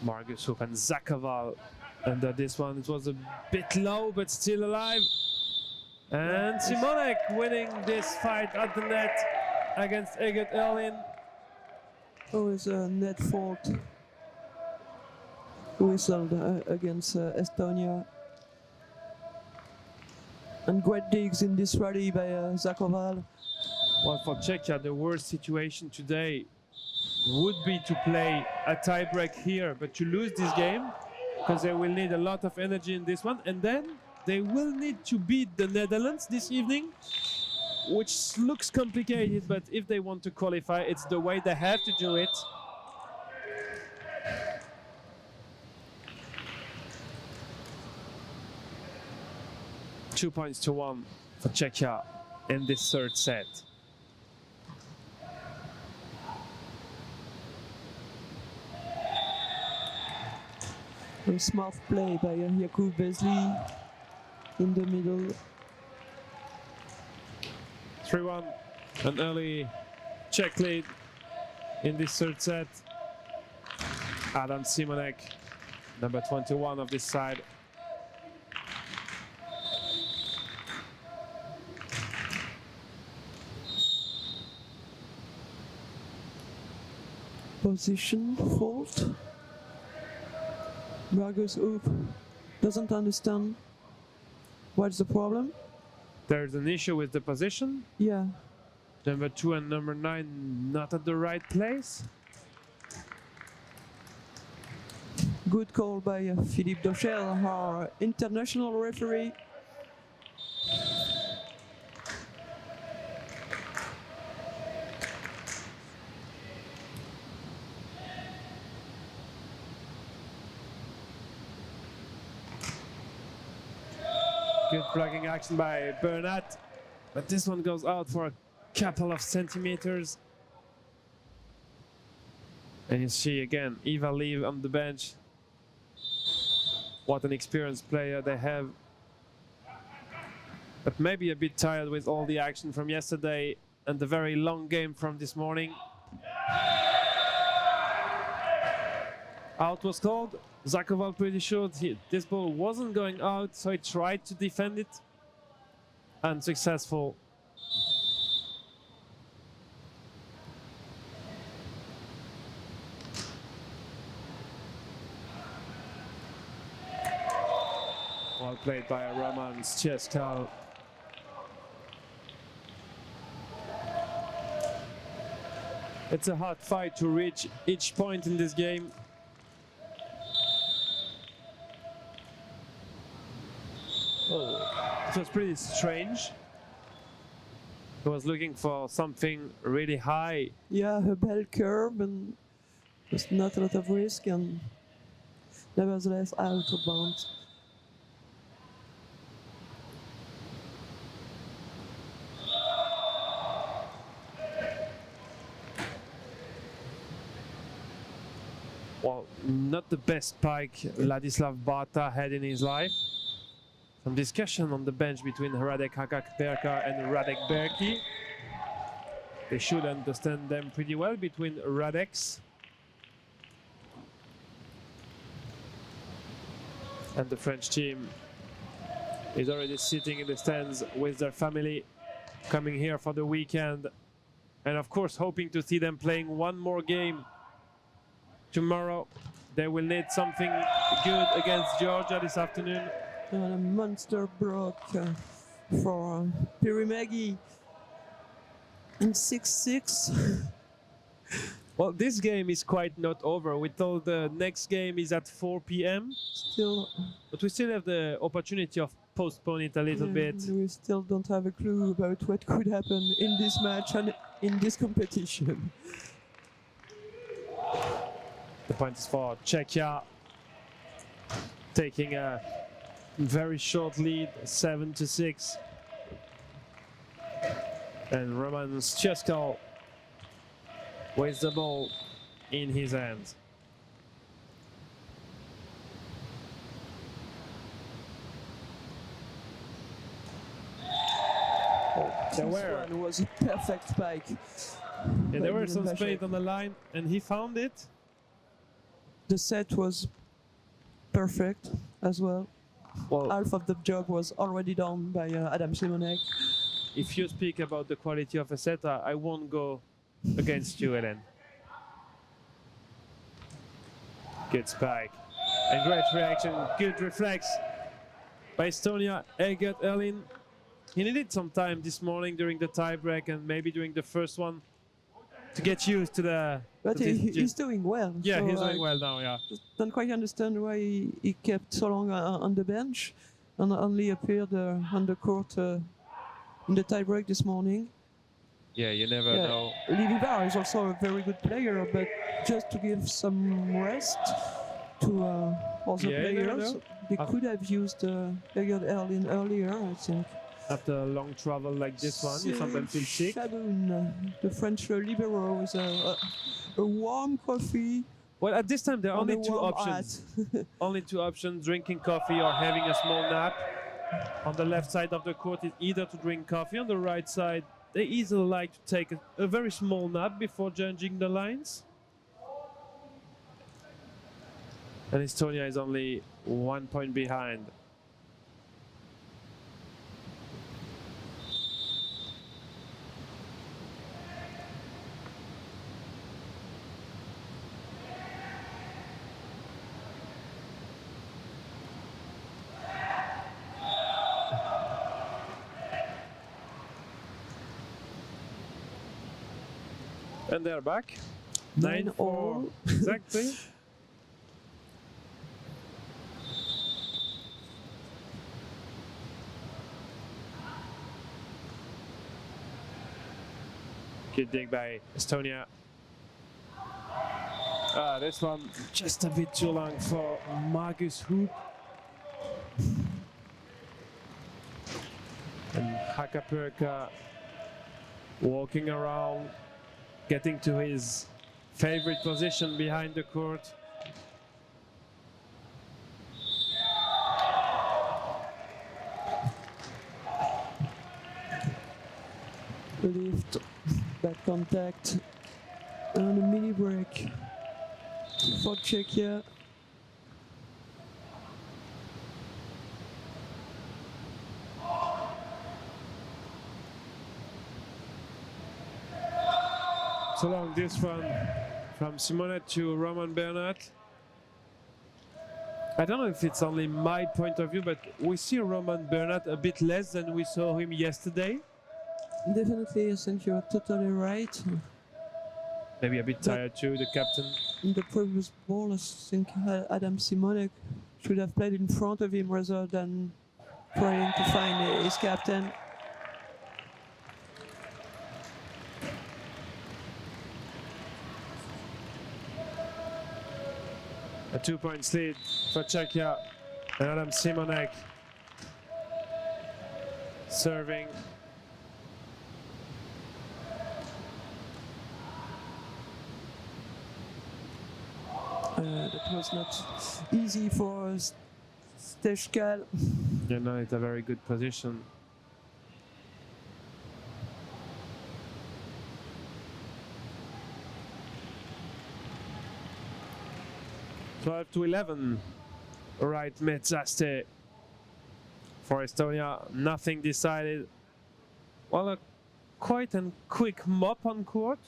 [SPEAKER 1] Margus Hoop and Zakoval under this one. It was a bit low, but still alive. And Simonek winning this fight at the net against Eget Erlin.
[SPEAKER 2] Oh, it's a net fault whistled against Estonia. And great digs in this rally by Zakoval.
[SPEAKER 1] Well, for Czechia, the worst situation today would be to play a tiebreak here, but to lose this game, because they will need a lot of energy in this one, and then they will need to beat the Netherlands this evening, which looks complicated, but if they want to qualify, it's the way they have to do it. Two points to one for Czechia in this third set.
[SPEAKER 2] A smart play by Jakub Vesely in the middle.
[SPEAKER 1] 3-1, an early Czech lead in this third set. Adam Simonek, number 21 of this side.
[SPEAKER 2] Position fault. Margus Hoop doesn't understand what's the problem.
[SPEAKER 1] There's an issue with the position.
[SPEAKER 2] Yeah.
[SPEAKER 1] Number 2 and number 9 not at the right place.
[SPEAKER 2] Good call by Philippe Dochel, our international referee.
[SPEAKER 1] Good blocking action by Bernat, but this one goes out for a couple of centimeters. And you see again Eva Lee on the bench. What an experienced player they have, but maybe a bit tired with all the action from yesterday and the very long game from this morning. Out was called. Zakoval pretty sure this ball wasn't going out, so he tried to defend it. Unsuccessful. Well played by Roman Stjeskal. It's a hard fight to reach each point in this game. Oh, it was pretty strange. He was looking for something really high.
[SPEAKER 2] Yeah, a bell curve and there's not a lot of risk, and nevertheless out of bounds.
[SPEAKER 1] Well, not the best pike Ladislav Bata had in his life. Some discussion on the bench between Radek Hakak-Berka and Radek Berki. They should understand them pretty well between Radeks. And the French team is already sitting in the stands with their family, coming here for the weekend. And of course, hoping to see them playing one more game tomorrow. They will need something good against Georgia this afternoon.
[SPEAKER 2] And a monster block for Pirimegi in 6-6.
[SPEAKER 1] Well, this game is quite not over. We told the next game is at 4 p.m.
[SPEAKER 2] Still,
[SPEAKER 1] but we still have the opportunity of postpone it a little bit.
[SPEAKER 2] We still don't have a clue about what could happen in this match and in this competition.
[SPEAKER 1] The point is for Czechia, taking a very short lead, 7-6. And Roman Stjuskal with the ball in his hands.
[SPEAKER 2] This one was a perfect spike.
[SPEAKER 1] Yeah, there were some space on the line, and he found it.
[SPEAKER 2] The set was perfect as well.
[SPEAKER 1] Well,
[SPEAKER 2] half of the job was already done by Adam Simonek.
[SPEAKER 1] If you speak about the quality of a set, I won't go against you, Helen. Good spike. And great reaction, good reflex by Estonia, Egert Erlin. He needed some time this morning during the tie break and maybe during the first one to get used to the...
[SPEAKER 2] But he's doing well.
[SPEAKER 1] Yeah,
[SPEAKER 2] so
[SPEAKER 1] he's doing well now, yeah.
[SPEAKER 2] Don't quite understand why he kept so long on the bench and only appeared on the court in the tie break this morning.
[SPEAKER 1] Yeah, you never know.
[SPEAKER 2] Levi Barr is also a very good player, but just to give some rest to other players, they could have used Egert Erlin earlier, I think.
[SPEAKER 1] After a long travel like this one, you sometimes feel sick.
[SPEAKER 2] Chaboun, the French libero, with a warm coffee.
[SPEAKER 1] Well, at this time there are only two options. Only two options: drinking coffee or having a small nap. On the left side of the court is either to drink coffee. On the right side, they easily like to take a very small nap before judging the lines. And Estonia is only 1 point behind. And they're back. 9-4 exactly. Good dig by Estonia. This one just a bit too long for Margus Hoop. And Hakapurka walking around, getting to his favorite position behind the court.
[SPEAKER 2] Lift, back contact, and a mini break for Czechia.
[SPEAKER 1] So long this one from Simonet to Roman Bernat. I don't know if it's only my point of view, but we see Roman Bernat a bit less than we saw him yesterday.
[SPEAKER 2] Definitely, I think you're totally right.
[SPEAKER 1] Maybe a bit tired too, the captain.
[SPEAKER 2] In the previous ball, I think Adam Simonek should have played in front of him rather than trying to find his captain.
[SPEAKER 1] A 2-point lead for Czechia and Adam Simonek serving.
[SPEAKER 2] That was not easy for Stjuskal.
[SPEAKER 1] You know, it's a very good position. (12 to 11). Right mid-Zaste for Estonia. Nothing decided. Well, a quite a quick mop on court.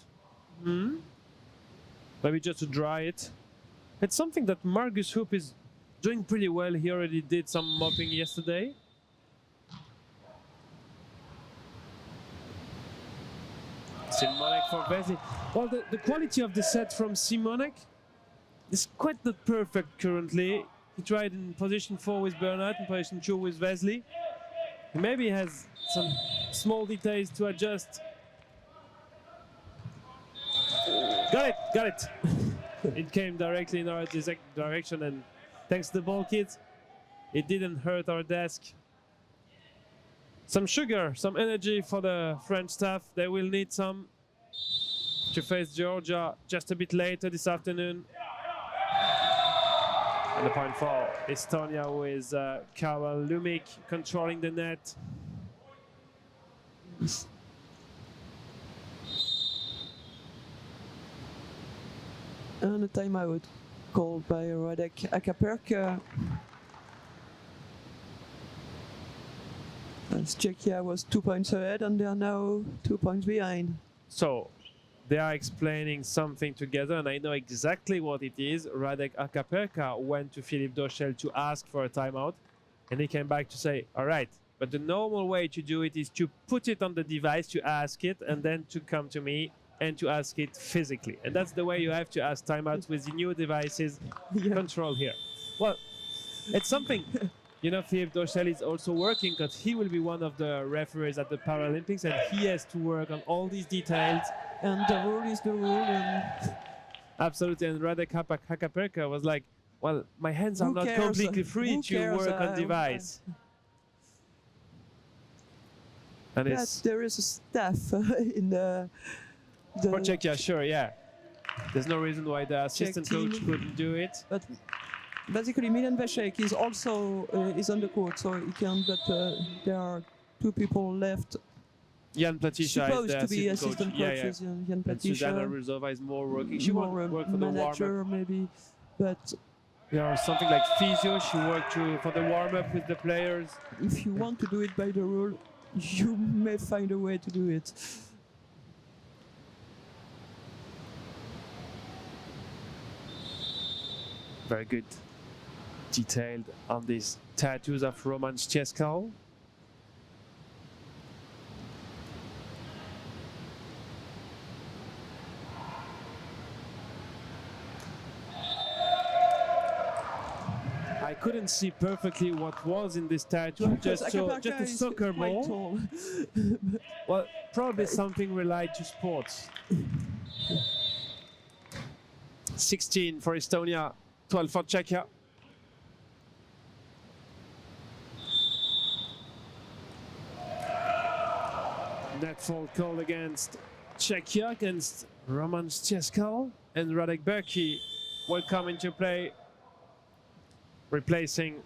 [SPEAKER 1] Maybe just to dry it. It's something that Margus Hoop is doing pretty well. He already did some mopping yesterday. Simonek for Vesely. Well, the quality of the set from Simonek is quite not perfect currently. He tried in position 4 with Bernat, in position 2 with Vesely. He maybe has some small details to adjust. Got it, got it. it came directly in our direction, and thanks to the ball kids, it didn't hurt our desk. Some sugar, some energy for the French staff. They will need some to face Georgia just a bit later this afternoon. And the point for Estonia with Karel Lumik controlling the net.
[SPEAKER 2] And a timeout called by Radek Akaperka. As Czechia was 2 points ahead and they are now 2 points behind.
[SPEAKER 1] So they are explaining something together, and I know exactly what it is. Radek Akaperka went to Philippe Dochel to ask for a timeout, and he came back to say, all right, but the normal way to do it is to put it on the device, to ask it, and then to come to me and to ask it physically. And that's the way you have to ask timeouts with the new devices control here. Well, it's something. You know, Philippe Dochel is also working because he will be one of the referees at the Paralympics, and he has to work on all these details.
[SPEAKER 2] And the rule is the rule. And
[SPEAKER 1] absolutely, and Radek Akaperka was like, well, my hands are not completely free to work on device. And
[SPEAKER 2] yes, there is a staff in the
[SPEAKER 1] for Czechia, sure, yeah. There's no reason why the assistant coach couldn't do it.
[SPEAKER 2] But basically, Milan Veshek is also is on the court, so he can. But there are 2 people left.
[SPEAKER 1] Jan Platisha
[SPEAKER 2] supposed
[SPEAKER 1] is the
[SPEAKER 2] to be assistant
[SPEAKER 1] coaches.
[SPEAKER 2] Yeah. Jan
[SPEAKER 1] And Susanna Ruzova is more working. She won't work for the warm-up.
[SPEAKER 2] Maybe, but
[SPEAKER 1] or something like physio. She worked for the warm-up with the players.
[SPEAKER 2] If you want to do it by the rule, you may find a way to do it.
[SPEAKER 1] Very good detailed on these tattoos of Roman Szczeskal. I couldn't see perfectly what was in this tattoo, just a soccer ball. Well, probably something related to sports. 16 for Estonia, 12 for Czechia. Net fault called against Czechia, against Roman Szczeskal, and Radek Berki will come into play, replacing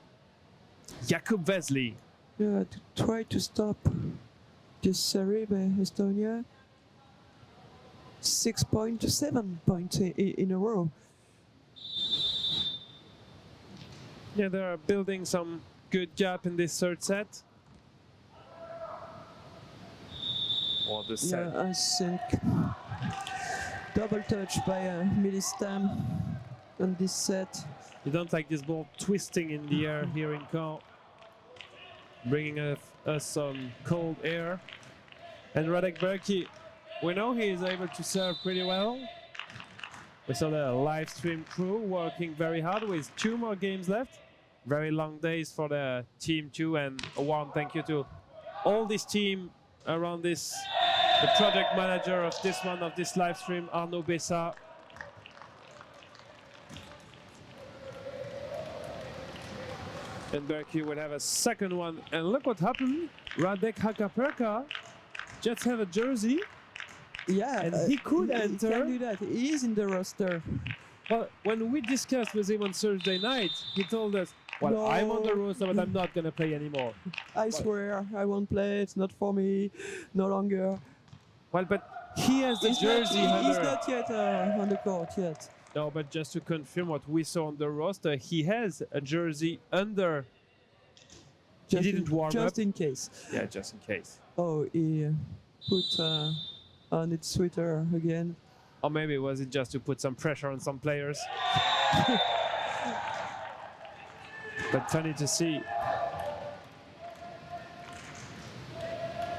[SPEAKER 1] Jakub Vesely.
[SPEAKER 2] Yeah, to try to stop this series by Estonia. 6 points, 7 points in a row.
[SPEAKER 1] Yeah, they are building some good gap in this third set. Or the set.
[SPEAKER 2] Yeah, I think double touch by Milistam on this set.
[SPEAKER 1] You don't like this ball twisting in the air here in Caen, bringing us some cold air. And Radek Berki, we know he is able to serve pretty well. We saw the live stream crew working very hard with 2 more games left. Very long days for the team too, and a warm thank you to all this team around this. The project manager of this one, of this live stream, Arnaud Bessa. And Berki will have a second one. And look what happened. Radek Akaperka just have a jersey.
[SPEAKER 2] Yeah,
[SPEAKER 1] and he could enter.
[SPEAKER 2] He can do that. He is in the roster.
[SPEAKER 1] Well, when we discussed with him on Thursday night, he told us, well, no, I'm on the roster, but I'm not going to play anymore.
[SPEAKER 2] I swear, I won't play. It's not for me, no longer.
[SPEAKER 1] Well, but he has the jersey.
[SPEAKER 2] He's not yet on the court yet.
[SPEAKER 1] No, but just to confirm what we saw on the roster, he has a jersey under. He didn't warm up.
[SPEAKER 2] Just in case.
[SPEAKER 1] Yeah, just in case.
[SPEAKER 2] Oh, he put on its Twitter again.
[SPEAKER 1] Or maybe was it just to put some pressure on some players? But funny to see.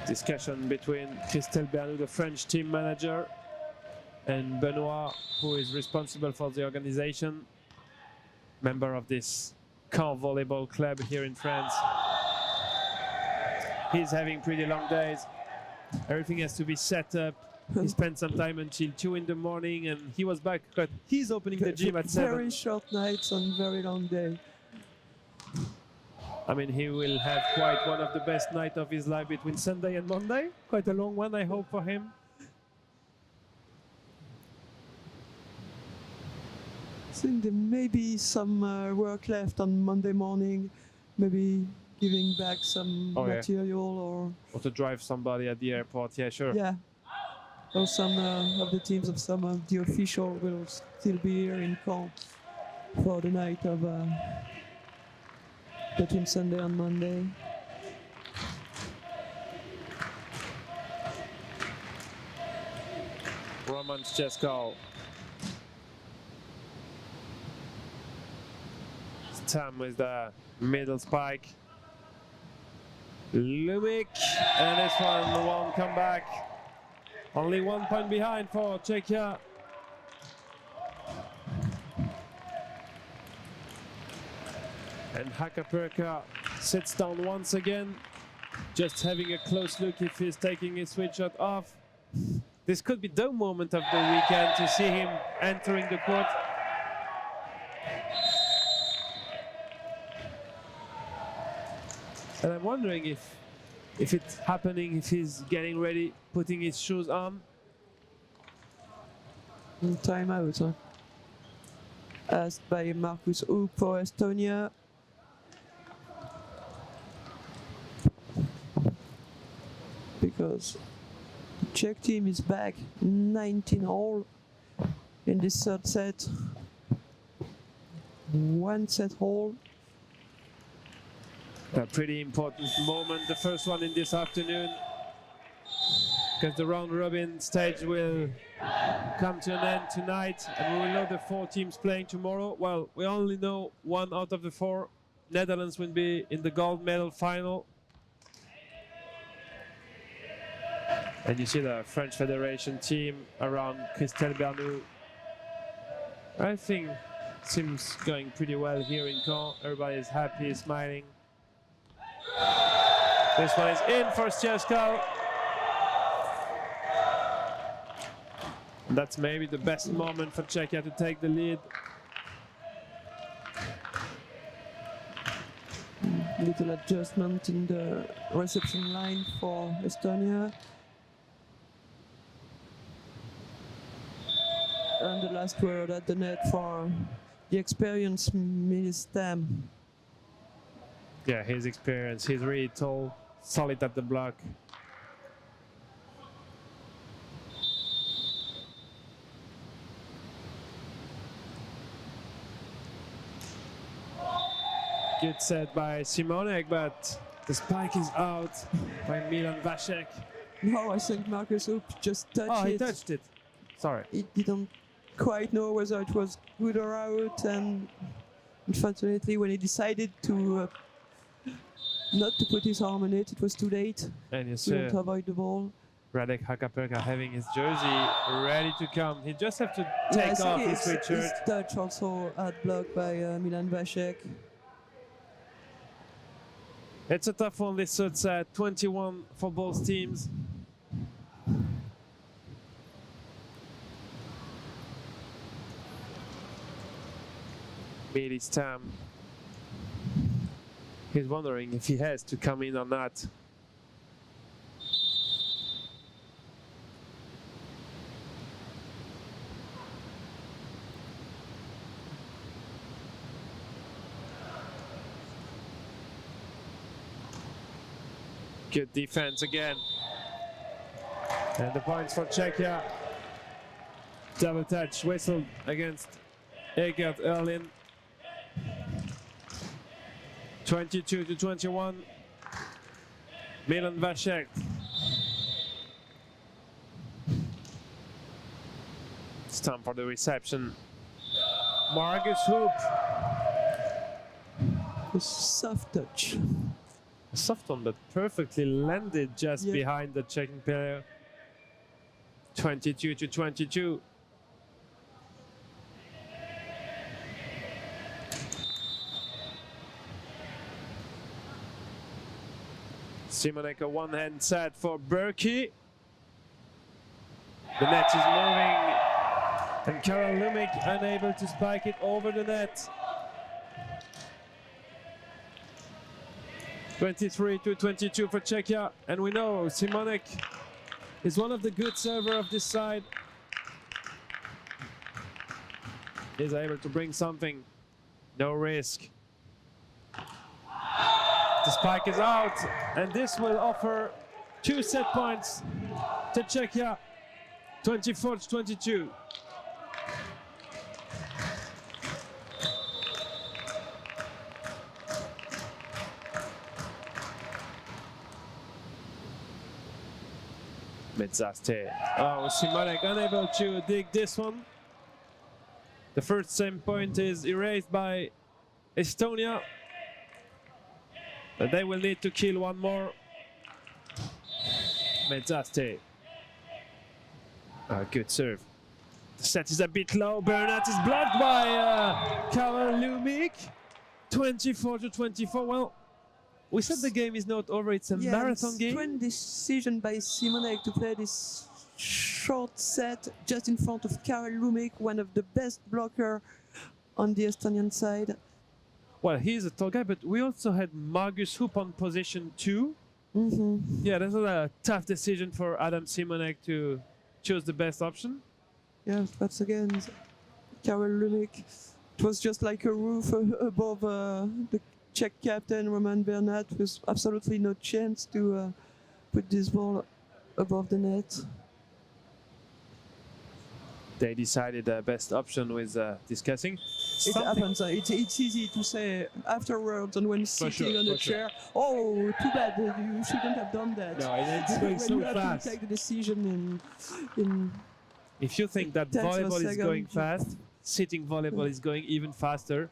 [SPEAKER 1] Discussion between Christelle Bernou, the French team manager, and Benoit, who is responsible for the organization, member of this Caen volleyball club here in France. He's having pretty long days. Everything has to be set up. He spent some time until 2 in the morning, and he was back. But he's opening the gym at 7.
[SPEAKER 2] Very short nights and very long day.
[SPEAKER 1] I mean, he will have quite one of the best nights of his life between Sunday and Monday. Quite a long one, I hope, for him.
[SPEAKER 2] I think there may be some work left on Monday morning, maybe giving back some material
[SPEAKER 1] or to drive somebody at the airport. Yeah, sure.
[SPEAKER 2] Yeah. Or some of the teams of some of the officials will still be here in Caen for the night of between Sunday and Monday.
[SPEAKER 1] Roman Szczesko. Stam with the middle spike. Lumik, and this one won't come back. Only 1 point behind for Czechia. And Hakaperka sits down once again, just having a close look if he's taking his switch shot off. This could be the moment of the weekend to see him entering the court. And I'm wondering if it's happening, if he's getting ready, putting his shoes on.
[SPEAKER 2] Time out, huh? Asked by Markus Hoop for Estonia. Because the Czech team is back 19-all in this third set. 1 set all.
[SPEAKER 1] A pretty important moment, the first one in this afternoon, because the round robin stage will come to an end tonight, and we will know the 4 teams playing tomorrow. Well, we only know 1 out of the 4. Netherlands will be in the gold medal final. And you see the French Federation team around Christelle Bernoux. I think seems going pretty well here in Caen. Everybody is happy, smiling. This one is in for Szczesko. That's maybe the best moment for Czechia to take the lead.
[SPEAKER 2] Little adjustment in the reception line for Estonia. And the last word at the net for the experienced Stam.
[SPEAKER 1] Yeah, his experience. He's really tall, solid at the block. Good set by Simonek, but the spike is out by Milan Vasek.
[SPEAKER 2] No, I think Markus Hoop just touched it.
[SPEAKER 1] Oh, he touched it. Sorry.
[SPEAKER 2] He didn't quite know whether it was good or out, and unfortunately, when he decided to not to put his arm on it, it was too late.
[SPEAKER 1] And you
[SPEAKER 2] He
[SPEAKER 1] see
[SPEAKER 2] couldn't avoid the ball.
[SPEAKER 1] Radek Hakaperka having his jersey ready to come. He just have to take off his sweatshirt.
[SPEAKER 2] His touch also had blocked by Milan Vasek.
[SPEAKER 1] It's a tough one, this third set. 21 for both teams. Miri Stam. He's wondering if he has to come in or not. Good defense again. And the points for Czechia. Double touch whistled against Egert Erlin. 22-21. Milan Vasek. It's time for the reception. Markus Hoop.
[SPEAKER 2] A soft touch.
[SPEAKER 1] A soft one that perfectly landed just behind the Czech player. 22-22. Simonek a one-hand set for Berkey. The net is moving, and Karel Lumik unable to spike it over the net. 23-22 for Czechia, and we know Simonek is one of the good servers of this side. He's able to bring something, no risk. The spike is out, and this will offer 2 set points to Czechia, 24-22. Metzaste. Oh, Simonek unable to dig this one. The first same point is erased by Estonia. But they will need to kill one more. Metzaste. Good serve. The set is a bit low. Bernat is blocked by Karel Lumik. 24-24. Well, we said the game is not over. It's a marathon game.
[SPEAKER 2] Strange decision by Simonek to play this short set just in front of Karel Lumik, one of the best blocker on the Estonian side.
[SPEAKER 1] Well, he's a tall guy, but we also had Margus Hoop on position 2. Yeah, that was a tough decision for Adam Simonek to choose the best option.
[SPEAKER 2] Yeah, but again, Karel Lumik, it was just like a roof above the Czech captain Roman Bernat, with absolutely no chance to put this ball above the net.
[SPEAKER 1] They decided the best option with discussing.
[SPEAKER 2] It happens. It's easy to say afterwards and when sitting on a chair. Oh, too bad. You shouldn't have done that.
[SPEAKER 1] No, it's going so
[SPEAKER 2] you have
[SPEAKER 1] fast.
[SPEAKER 2] to take the decision in
[SPEAKER 1] If you think that volleyball is going fast, sitting volleyball is going even faster.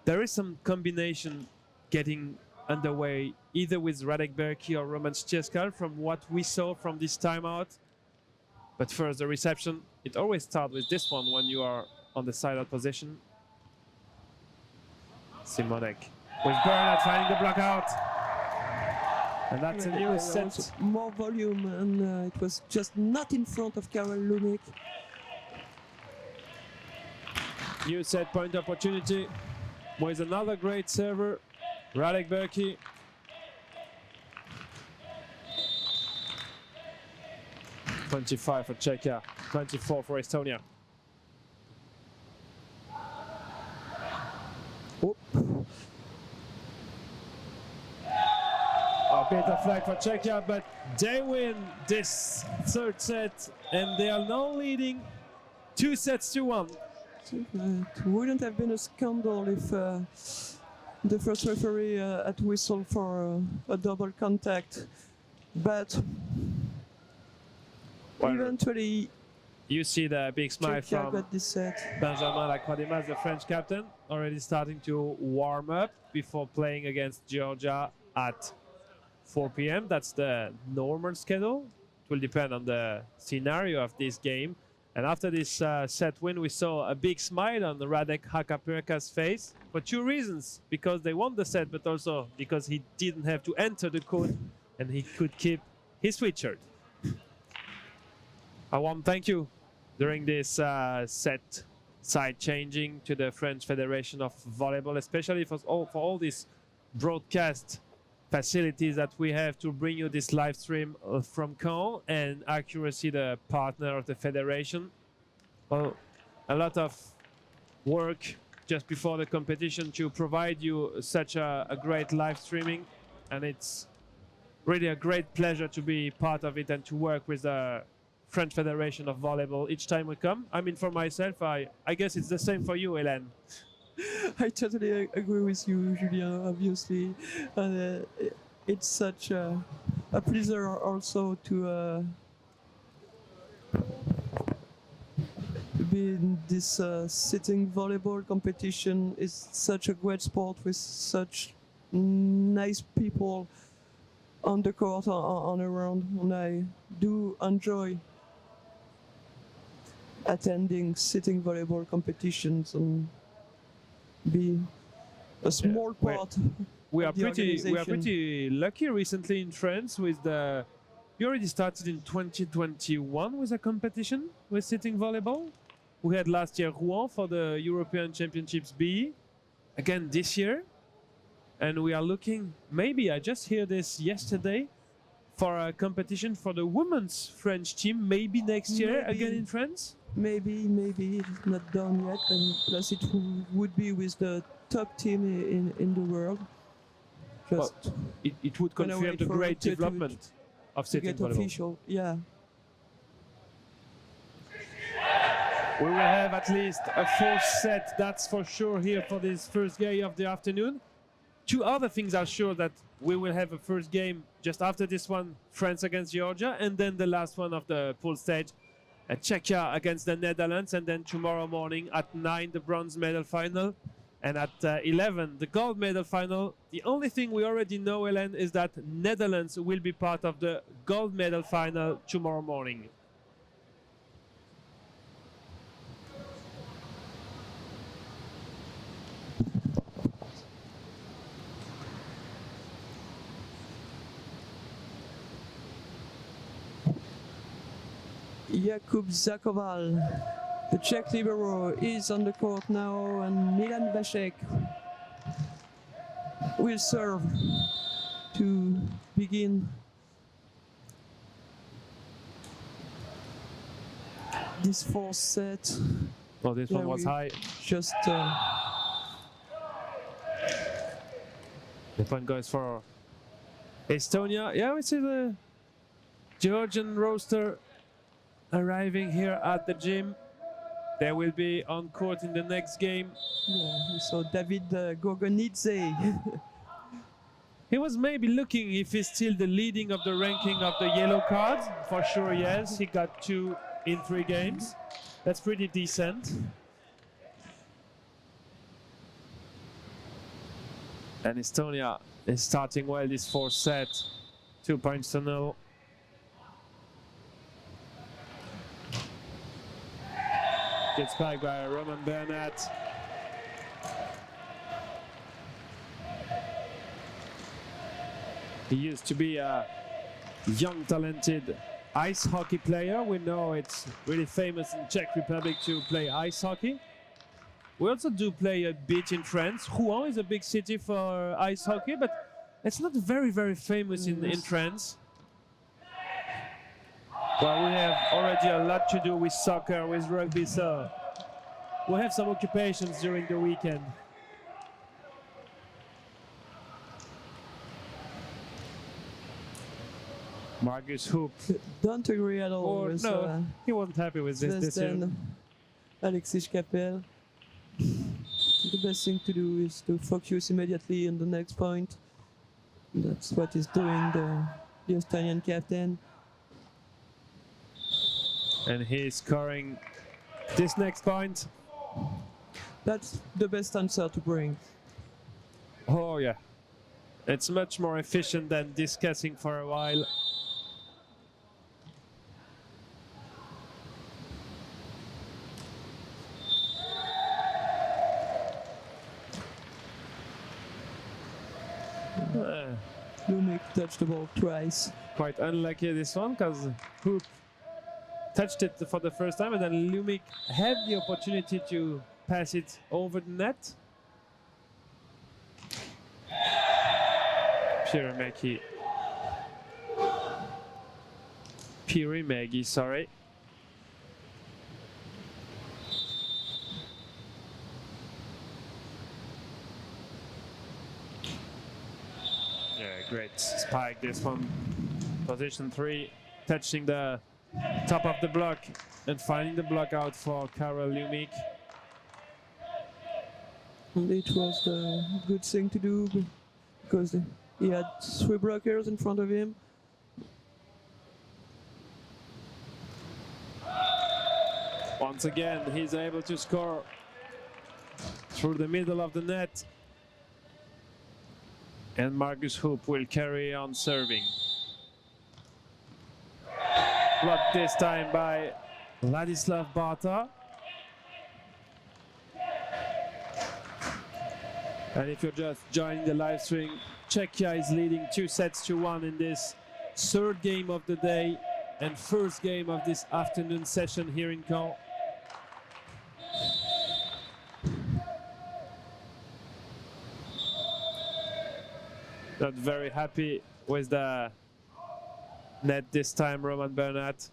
[SPEAKER 1] There is some combination getting underway, either with Radek Berki or Roman Szczeskal, from what we saw from this timeout. But first, the reception. It always starts with this one when you are on the side-out position. Simonek with Bernat finding the block out. And that's a new set.
[SPEAKER 2] More volume, and it was just not in front of Karel Lumik.
[SPEAKER 1] New set point opportunity with another great server, Radek Berki. $25 for Czechia, 24 for Estonia. Oop. A bit of flag for Czechia, but they win this third set, and they are now leading 2-1.
[SPEAKER 2] It wouldn't have been a scandal if the first referee had whistled for a double contact, but eventually
[SPEAKER 1] you see the big smile
[SPEAKER 2] Czechia
[SPEAKER 1] from
[SPEAKER 2] got this set.
[SPEAKER 1] Benjamin Lacroix-Dimas, the French captain, already starting to warm up before playing against Georgia at 4 p.m. That's the normal schedule. It will depend on the scenario of this game. And after this set win, we saw a big smile on Radek Hakapurka's face for 2 reasons. Because they won the set, but also because he didn't have to enter the court and he could keep his sweatshirt. I want to thank you during this set side changing to the French Federation of Volleyball, especially for all these broadcast facilities that we have to bring you this live stream from CAEN, and Accuracy, the partner of the federation. Well, a lot of work just before the competition to provide you such a great live streaming, and it's really a great pleasure to be part of it and to work with the French Federation of Volleyball each time we come. I mean, for myself, I guess it's the same for you, Hélène.
[SPEAKER 2] I totally agree with you, Julien, obviously. It's such a pleasure also to be in this sitting volleyball competition. It's such a great sport with such nice people on the court, on around, and I do enjoy attending sitting volleyball competitions and be a small part.
[SPEAKER 1] We are pretty lucky recently in France with the You already started in 2021 with a competition with sitting volleyball. We had last year Rouen for the European Championships B. Again this year. And we are looking, maybe, I just heard this yesterday, for a competition for the women's French team, maybe next year again in France?
[SPEAKER 2] Maybe it's not done yet, and plus it would be with the top team in the world.
[SPEAKER 1] Just it would confirm the great development of sitting volleyball.
[SPEAKER 2] Official, yeah.
[SPEAKER 1] We will have at least a fourth set, that's for sure, here for this first game of the afternoon. Two other things are sure, that we will have a first game just after this one, France against Georgia, and then the last one of the pool stage, Czechia against the Netherlands, and then tomorrow morning at 9 the bronze medal final, and at 11 the gold medal final. The only thing we already know, Hélène, is that Netherlands will be part of the gold medal final tomorrow morning.
[SPEAKER 2] Jakub Zakoval, the Czech libero, is on the court now, and Milan Vasek will serve to begin this fourth set.
[SPEAKER 1] Oh, this one was high.
[SPEAKER 2] Just
[SPEAKER 1] the point goes for Estonia. Yeah, we see the Georgian roster arriving here at the gym. They will be on court in the next game.
[SPEAKER 2] Yeah, we saw David Gorgonidze.
[SPEAKER 1] He was maybe looking if he's still the leading of the ranking of the yellow cards. For sure, yes. He got 2 in 3 games. That's pretty decent. And Estonia is starting well this fourth set. 2-0. Gets back by Roman Bernat. He used to be a young, talented ice hockey player. We know it's really famous in Czech Republic to play ice hockey. We also do play a bit in France. Rouen is a big city for ice hockey, but it's not very, very famous in France. Well, we have already a lot to do with soccer, with rugby, so we'll have some occupations during the weekend. Margus Hoop.
[SPEAKER 2] Don't agree at all with
[SPEAKER 1] no, he wasn't happy with this decision.
[SPEAKER 2] Alexis Capel. The best thing to do is to focus immediately on the next point. That's what he's doing, the Estonian captain.
[SPEAKER 1] And he's scoring this next point.
[SPEAKER 2] That's the best answer to bring.
[SPEAKER 1] Oh yeah. It's much more efficient than discussing for a while.
[SPEAKER 2] Lumic touched the ball twice.
[SPEAKER 1] Quite unlucky this one, because Hoop touched it for the first time, and then Lumic had the opportunity to pass it over the net. Pirimegi, sorry. Yeah, great spike this one. Position 3, touching the top of the block and finding the block out for Karel Lumic.
[SPEAKER 2] And it was the good thing to do because he had 3 blockers in front of him.
[SPEAKER 1] Once again, he's able to score through the middle of the net. And Margus Hoop will carry on serving. Blocked this time by Ladislav Barta. And if you're just joining the live stream, Czechia is leading 2-1 in this third game of the day and first game of this afternoon session here in Caen. Not very happy with the net this time, Roman Bernat.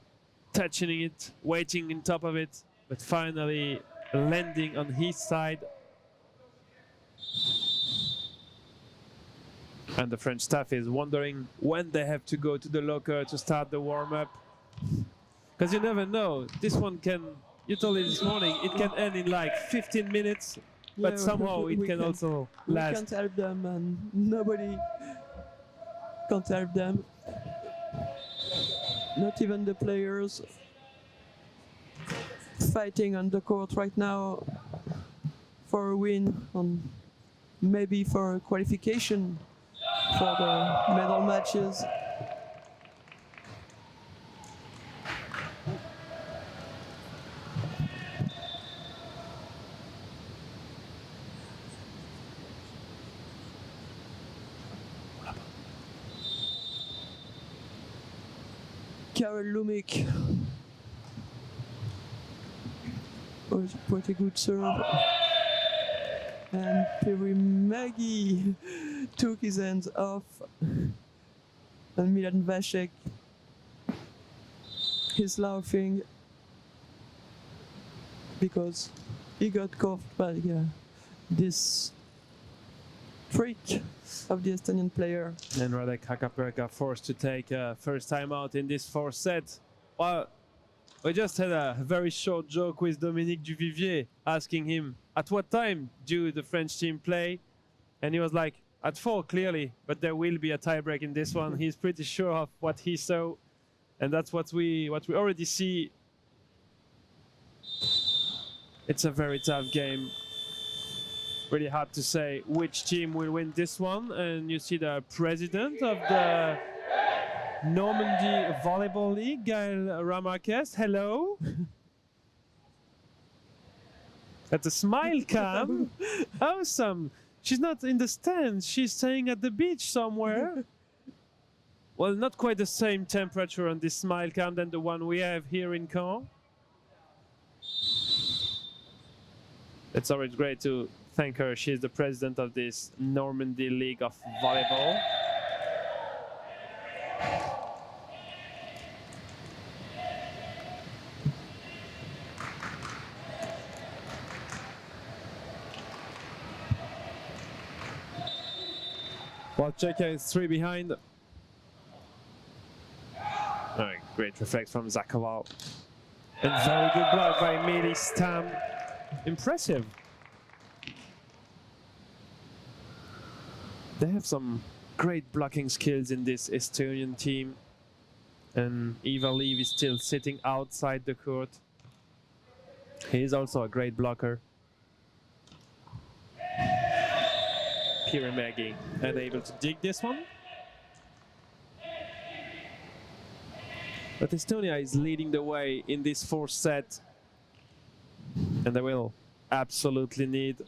[SPEAKER 1] Touching it, waiting on top of it, but finally landing on his side. And the French staff is wondering when they have to go to the locker to start the warm-up. Because you never know, this one can, you told it this morning, it can end in like 15 minutes, but
[SPEAKER 2] Yeah,
[SPEAKER 1] somehow it can also last.
[SPEAKER 2] We can't help them, and nobody can't help them. Not even the players fighting on the court right now for a win, and maybe for a qualification for the medal matches. Karel Lumik. Was quite a good serve. And Perry Maggie took his hands off. And Milan Vasek is laughing because he got caught by this freak of the Estonian player.
[SPEAKER 1] And Radek Hakaperka forced to take first time out in this fourth set. Well, we just had a very short joke with Dominique Duvivier, asking him at what time do the French team play, and he was like, at 4 clearly, but there will be a tiebreak in this one. He's pretty sure of what he saw, and that's what we already see. It's a very tough game. Really hard to say which team will win this one. And you see the president of the Normandy Volleyball League, Gaël Ramarquez. Hello. At a smile cam. Awesome. She's not in the stands. She's staying at the beach somewhere. Well, not quite the same temperature on this smile cam than the one we have here in Caen. It's always great to thank her. She's the president of this Normandy League of Volleyball. While Czechia is 3 behind. Oh, great reflex from Zakoval. And very good block by Mili Stam. Impressive. They have some great blocking skills in this Estonian team. And Ivar Liiv is still sitting outside the court. He is also a great blocker. Pirimegi unable to dig this one. But Estonia is leading the way in this fourth set. And they will absolutely need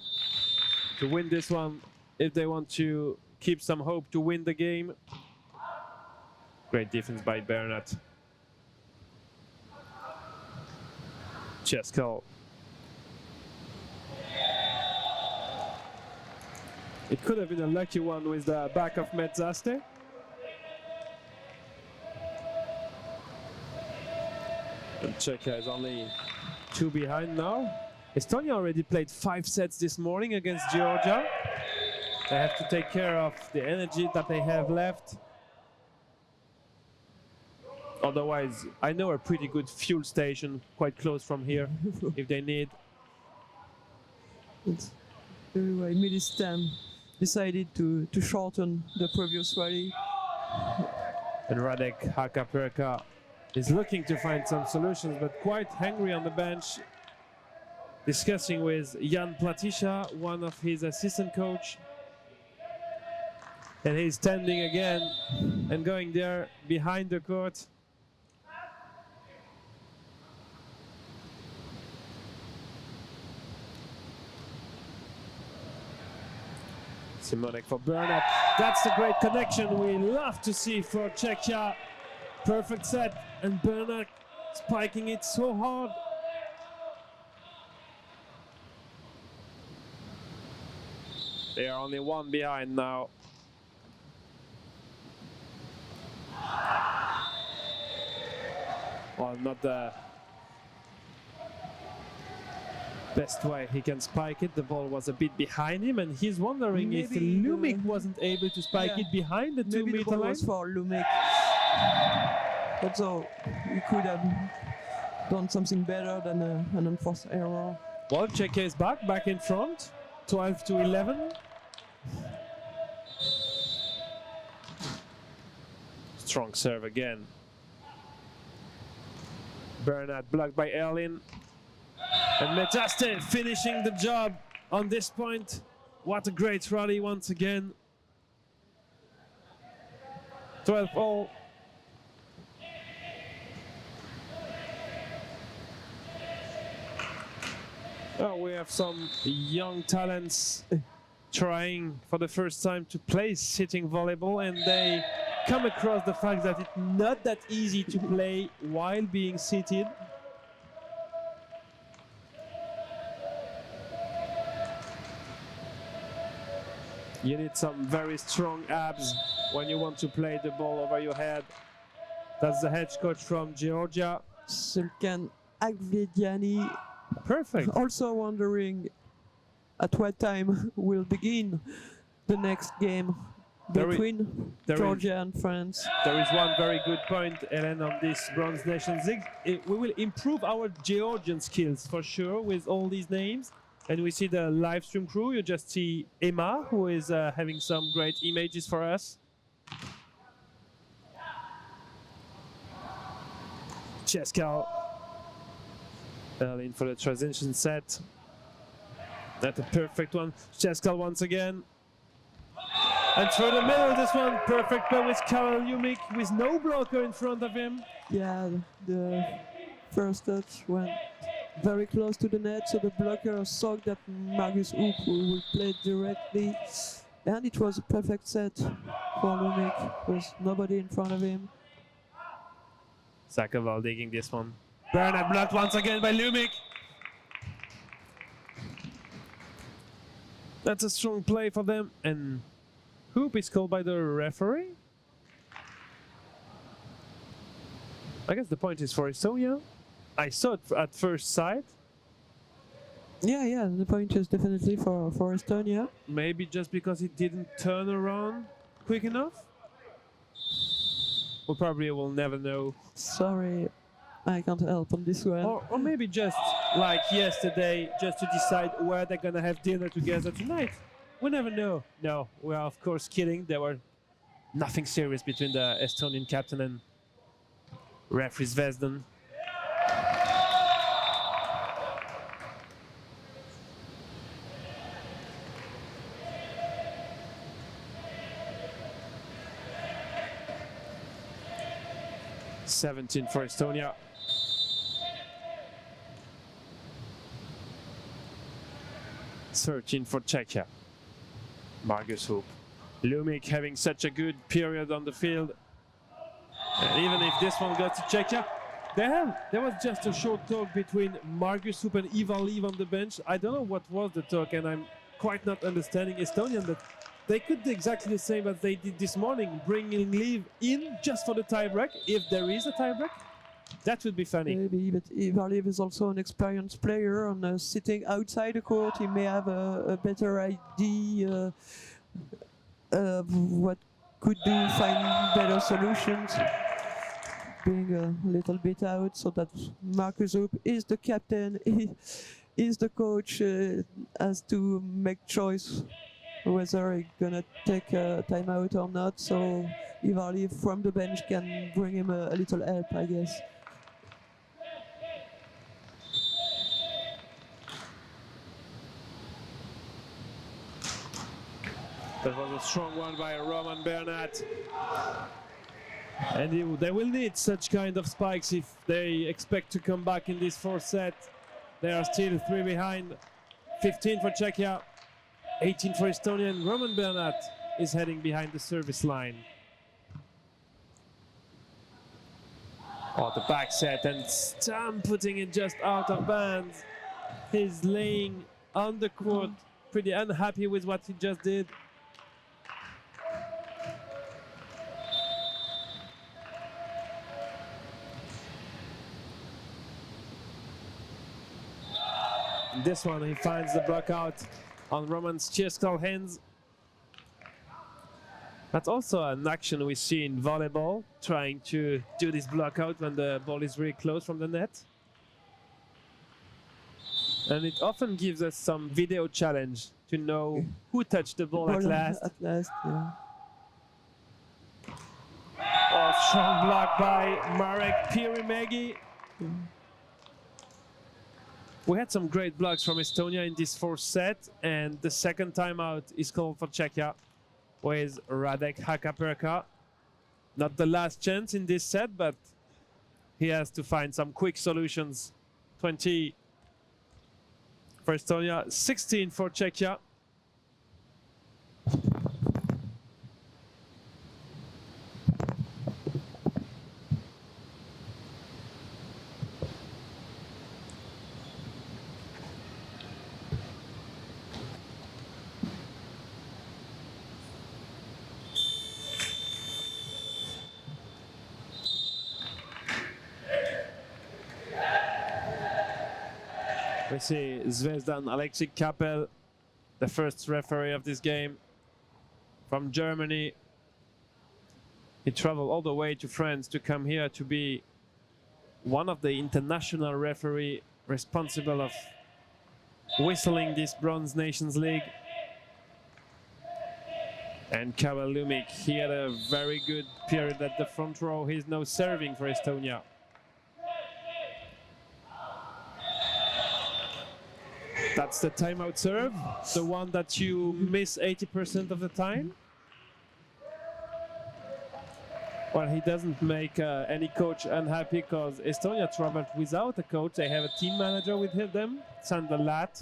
[SPEAKER 1] to win this one if they want to keep some hope to win the game. Great defense by Bernat. Chesko. It could have been a lucky one with the back of Metzaste. And Czechia is only 2 behind now. Estonia already played 5 sets this morning against Georgia. They have to take care of the energy that they have left. Otherwise, I know a pretty good fuel station quite close from here if they need.
[SPEAKER 2] Anyway, Mili Stam decided to shorten the previous rally.
[SPEAKER 1] And Radek Hakaperka is looking to find some solutions, but quite hungry on the bench, discussing with Jan Platisha, one of his assistant coach. And he's standing again and going there behind the court. Simonek for Bernat. That's the great connection we love to see for Czechia. Perfect set, and Bernard spiking it so hard. They are only one behind now. Well, not the best way he can spike it. The ball was a bit behind him, and he's wondering if Lumic wasn't able to spike it behind the 2 meter line.
[SPEAKER 2] Was for Lumic. But so he could have done something better than an enforced error.
[SPEAKER 1] Well, Czechia is back in front, 12-11. Strong serve again. Bernard blocked by Erlin. And Metaste finishing the job on this point. What a great rally once again. 12-all. Oh, we have some young talents trying for the first time to play sitting volleyball, and they come across the fact that it's not that easy to play while being seated. You need some very strong abs when you want to play the ball over your head. That's the head coach from Georgia.
[SPEAKER 2] Sulkan Agvediani.
[SPEAKER 1] Perfect.
[SPEAKER 2] Also wondering at what time will begin the next game between Georgia and France.
[SPEAKER 1] There is one very good point, Hélène, on this Bronze Nations League. We will improve our Georgian skills for sure with all these names. And we see the live stream crew. You just see Emma, who is having some great images for us. Cheskal early in for the transition set. That's a perfect one. Cheskal once again. And through the middle, this one perfect play with Karel Jumik with no blocker in front of him.
[SPEAKER 2] Yeah, the first touch went very close to the net, so the blocker saw that Margus Hoop would play directly, and it was a perfect set for Lumic with nobody in front of him.
[SPEAKER 1] Sakoval digging this one. Bernard blocked once again by Lumic. That's a strong play for them, and Hoop is called by the referee. I guess the point is for Estonia. I saw it at first sight.
[SPEAKER 2] Yeah, the point is definitely for Estonia.
[SPEAKER 1] Maybe just because it didn't turn around quick enough? We probably will never know.
[SPEAKER 2] Sorry, I can't help on this one.
[SPEAKER 1] Or maybe just like yesterday, just to decide where they're gonna have dinner together tonight. We never know. No, we are of course kidding. There were nothing serious between the Estonian captain and referee Zvezdan. $17 for Estonia. $13 for Czechia. Margus Hoop. Lumic having such a good period on the field. And even if this one goes to Czechia, there was just a short talk between Margus Hoop and Ivar Liv on the bench. I don't know what was the talk, and I'm quite not understanding Estonian, but they could do exactly the same as they did this morning, bringing Liv in just for the tiebreak. If there is a tiebreak, that would be funny.
[SPEAKER 2] Maybe, but Ivar Liv is also an experienced player, and sitting outside the court, he may have a better idea of what could do, find better solutions. Being a little bit out, so that Markus Hoop is the captain, he is the coach, has to make choice whether he's gonna take a timeout or not. So Ivar Liv from the bench can bring him a little help, I guess.
[SPEAKER 1] That was a strong one by Roman Bernard. And they will need such kind of spikes if they expect to come back in this fourth set. They are still 3 behind. 15 for Czechia, 18 for Estonia, and Roman Bernard is heading behind the service line. Oh, the back set, and Stam putting it just out of bounds. He's laying on the court, pretty unhappy with what he just did. This one, he finds the block out on Roman Stierskal hands. That's also an action we see in volleyball, trying to do this block out when the ball is really close from the net. And it often gives us some video challenge to know who touched the ball at last.
[SPEAKER 2] At last, yeah.
[SPEAKER 1] Oh, strong block by Marek Pirimegi. We had some great blocks from Estonia in this fourth set, and the second timeout is called for Czechia with Radek Hakaperka. Not the last chance in this set, but he has to find some quick solutions. 20 for Estonia, 16 for Czechia. We see Zvezdan Alexei Kapel, the first referee of this game, from Germany. He traveled all the way to France to come here to be one of the international referees responsible of whistling this Bronze Nations League. And Karel Lumik, he had a very good period at the front row. He's now serving for Estonia. That's the timeout serve, the one that you miss 80% of the time. Well, he doesn't make any coach unhappy because Estonia traveled without a coach. They have a team manager with them, Sander Lat.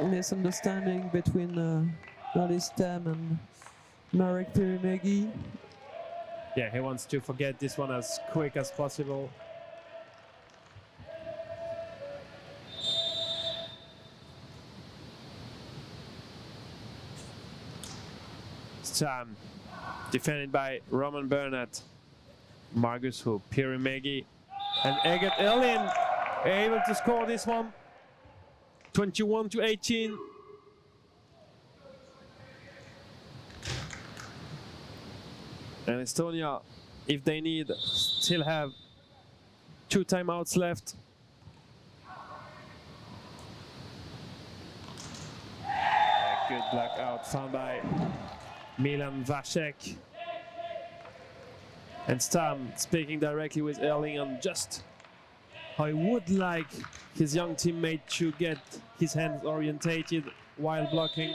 [SPEAKER 2] Misunderstanding between Nali Stam and Marek Pirimegi.
[SPEAKER 1] Yeah, he wants to forget this one as quick as possible. Stam, defended by Roman Bernat, Margus Hoop, Pirimegi, and Eget Erlin able to score this one. 21-18. And Estonia, if they need, still have 2 timeouts left. A good block out found by Milan Vasek. And Stam speaking directly with Erling on just how he would like his young teammate to get his hands orientated while blocking.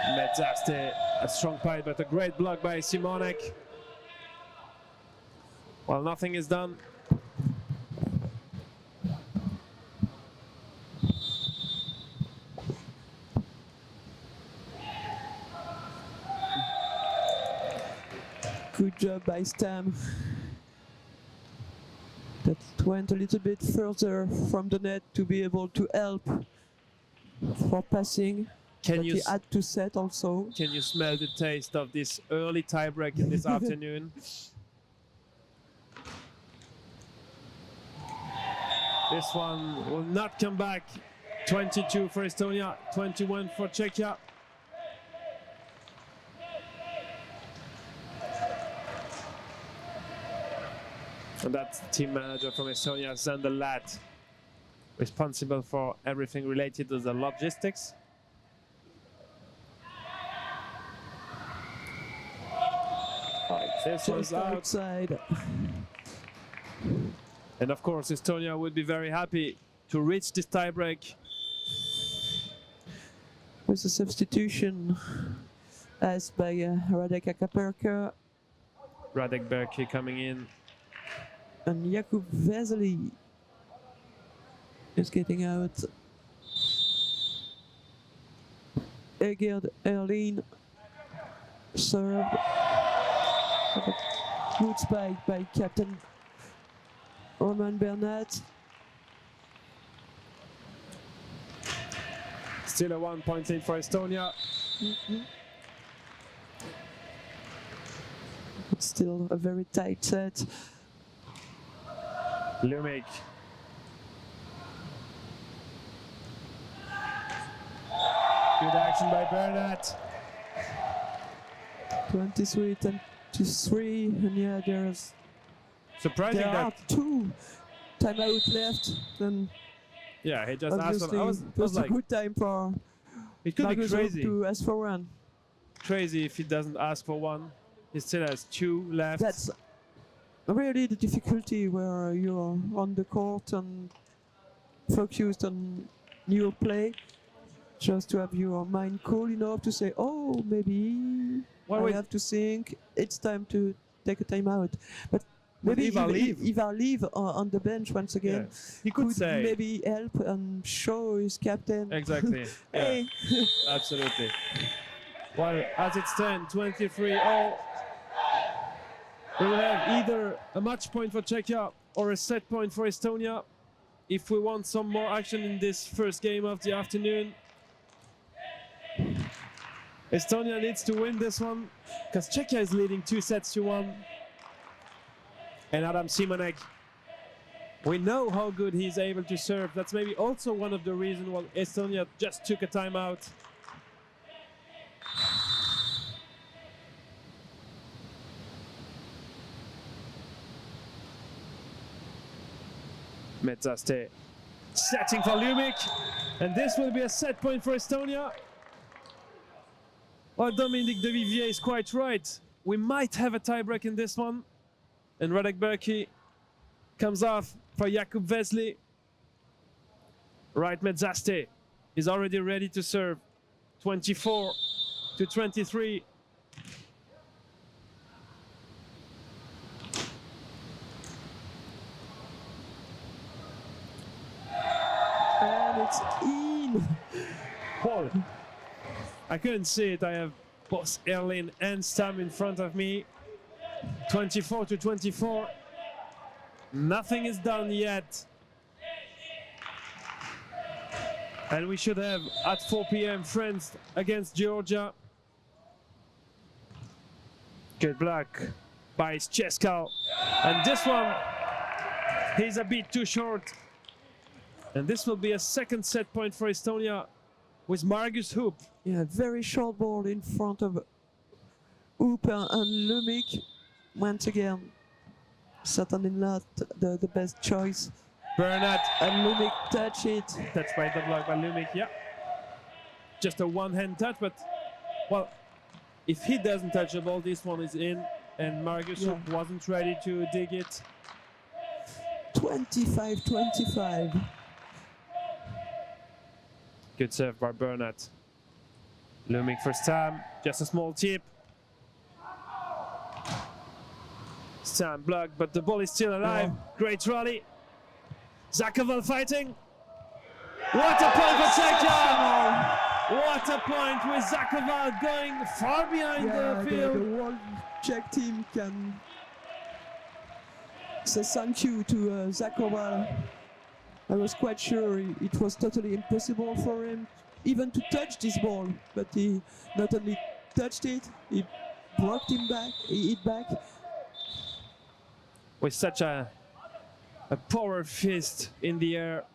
[SPEAKER 1] Metzaste, a strong fight, but a great block by Simonek. Well, nothing is done.
[SPEAKER 2] Good job by Stam. That went a little bit further from the net to be able to help for passing. But he had to set also.
[SPEAKER 1] Can you smell the taste of this early tiebreak in this afternoon? This one will not come back. 22 for Estonia, 21 for Czechia. And that's the team manager from Estonia, Sander Lat, responsible for everything related to the logistics. This was
[SPEAKER 2] outside.
[SPEAKER 1] And of course, Estonia would be very happy to reach this tiebreak.
[SPEAKER 2] With a substitution as by Radek Hakaperka.
[SPEAKER 1] Radek Berkey coming in.
[SPEAKER 2] And Jakub Vesely is getting out. Egerd Erlin served. Good spike by Captain Roman Bernat.
[SPEAKER 1] Still a 1 point lead for Estonia.
[SPEAKER 2] It's still a very tight set.
[SPEAKER 1] Lumic. Good action by Bernat.
[SPEAKER 2] 23-23, and yeah,
[SPEAKER 1] Surprising
[SPEAKER 2] there are
[SPEAKER 1] that.
[SPEAKER 2] 2 timeout left. Then
[SPEAKER 1] Yeah, he just asked.
[SPEAKER 2] obviously
[SPEAKER 1] I
[SPEAKER 2] it
[SPEAKER 1] was
[SPEAKER 2] was a
[SPEAKER 1] like,
[SPEAKER 2] good time for
[SPEAKER 1] it could be
[SPEAKER 2] Margus Hope
[SPEAKER 1] crazy.
[SPEAKER 2] to ask for one.
[SPEAKER 1] Crazy if he doesn't ask for one. He still has 2 left.
[SPEAKER 2] That's really the difficulty where you're on the court and focused on your play. Just to have your mind cool enough to say, oh, maybe I have to think it's time to take a timeout. But maybe Ivar leave on the bench once again.
[SPEAKER 1] Yeah. He could say
[SPEAKER 2] maybe help and show his captain.
[SPEAKER 1] exactly.
[SPEAKER 2] Hey.
[SPEAKER 1] Absolutely. Well, as it stands, 23-all. We will have either a match point for Czechia or a set point for Estonia. If we want some more action in this first game of the afternoon, Estonia needs to win this one because Czechia is leading 2-1. And Adam Simonek, we know how good he's able to serve. That's maybe also one of the reasons why Estonia just took a timeout. Metzaste setting for Lumic, and this will be a set point for Estonia. Well, Dominic de Vivier is quite right. We might have a tiebreak in this one. And Radek Berkey comes off for Jakub Vesely. Right, Metzaste is already ready to serve. 24-23.
[SPEAKER 2] And it's in.
[SPEAKER 1] Paul. I couldn't see it. I have both Erlin and Stam in front of me. 24-24. Nothing is done yet. And we should have at 4 p.m. France against Georgia. Good block by Cheskal. And this one, he's a bit too short. And this will be a second set point for Estonia with Margus Hoop.
[SPEAKER 2] Yeah, very short ball in front of Hoop and Lumic. Once again, certainly not the best choice.
[SPEAKER 1] Bernat.
[SPEAKER 2] And Lumic touch it.
[SPEAKER 1] Touched by the block by Lumic, yeah. Just a one-hand touch, but, well, if he doesn't touch the ball, this one is in. And Margus Hoop wasn't ready to dig it.
[SPEAKER 2] 25-25.
[SPEAKER 1] Good serve by Bernat. Lumic first time, just a small tip. Stam blocked, but the ball is still alive. Great rally. Zakoval fighting. What a point for Czechia! What a point with Zakoval going far behind the field.
[SPEAKER 2] The whole Czech team can say thank you to Zakoval. I was quite sure it was totally impossible for him even to touch this ball, but he not only touched it, he blocked him back, he hit back.
[SPEAKER 1] With such a power fist in the air.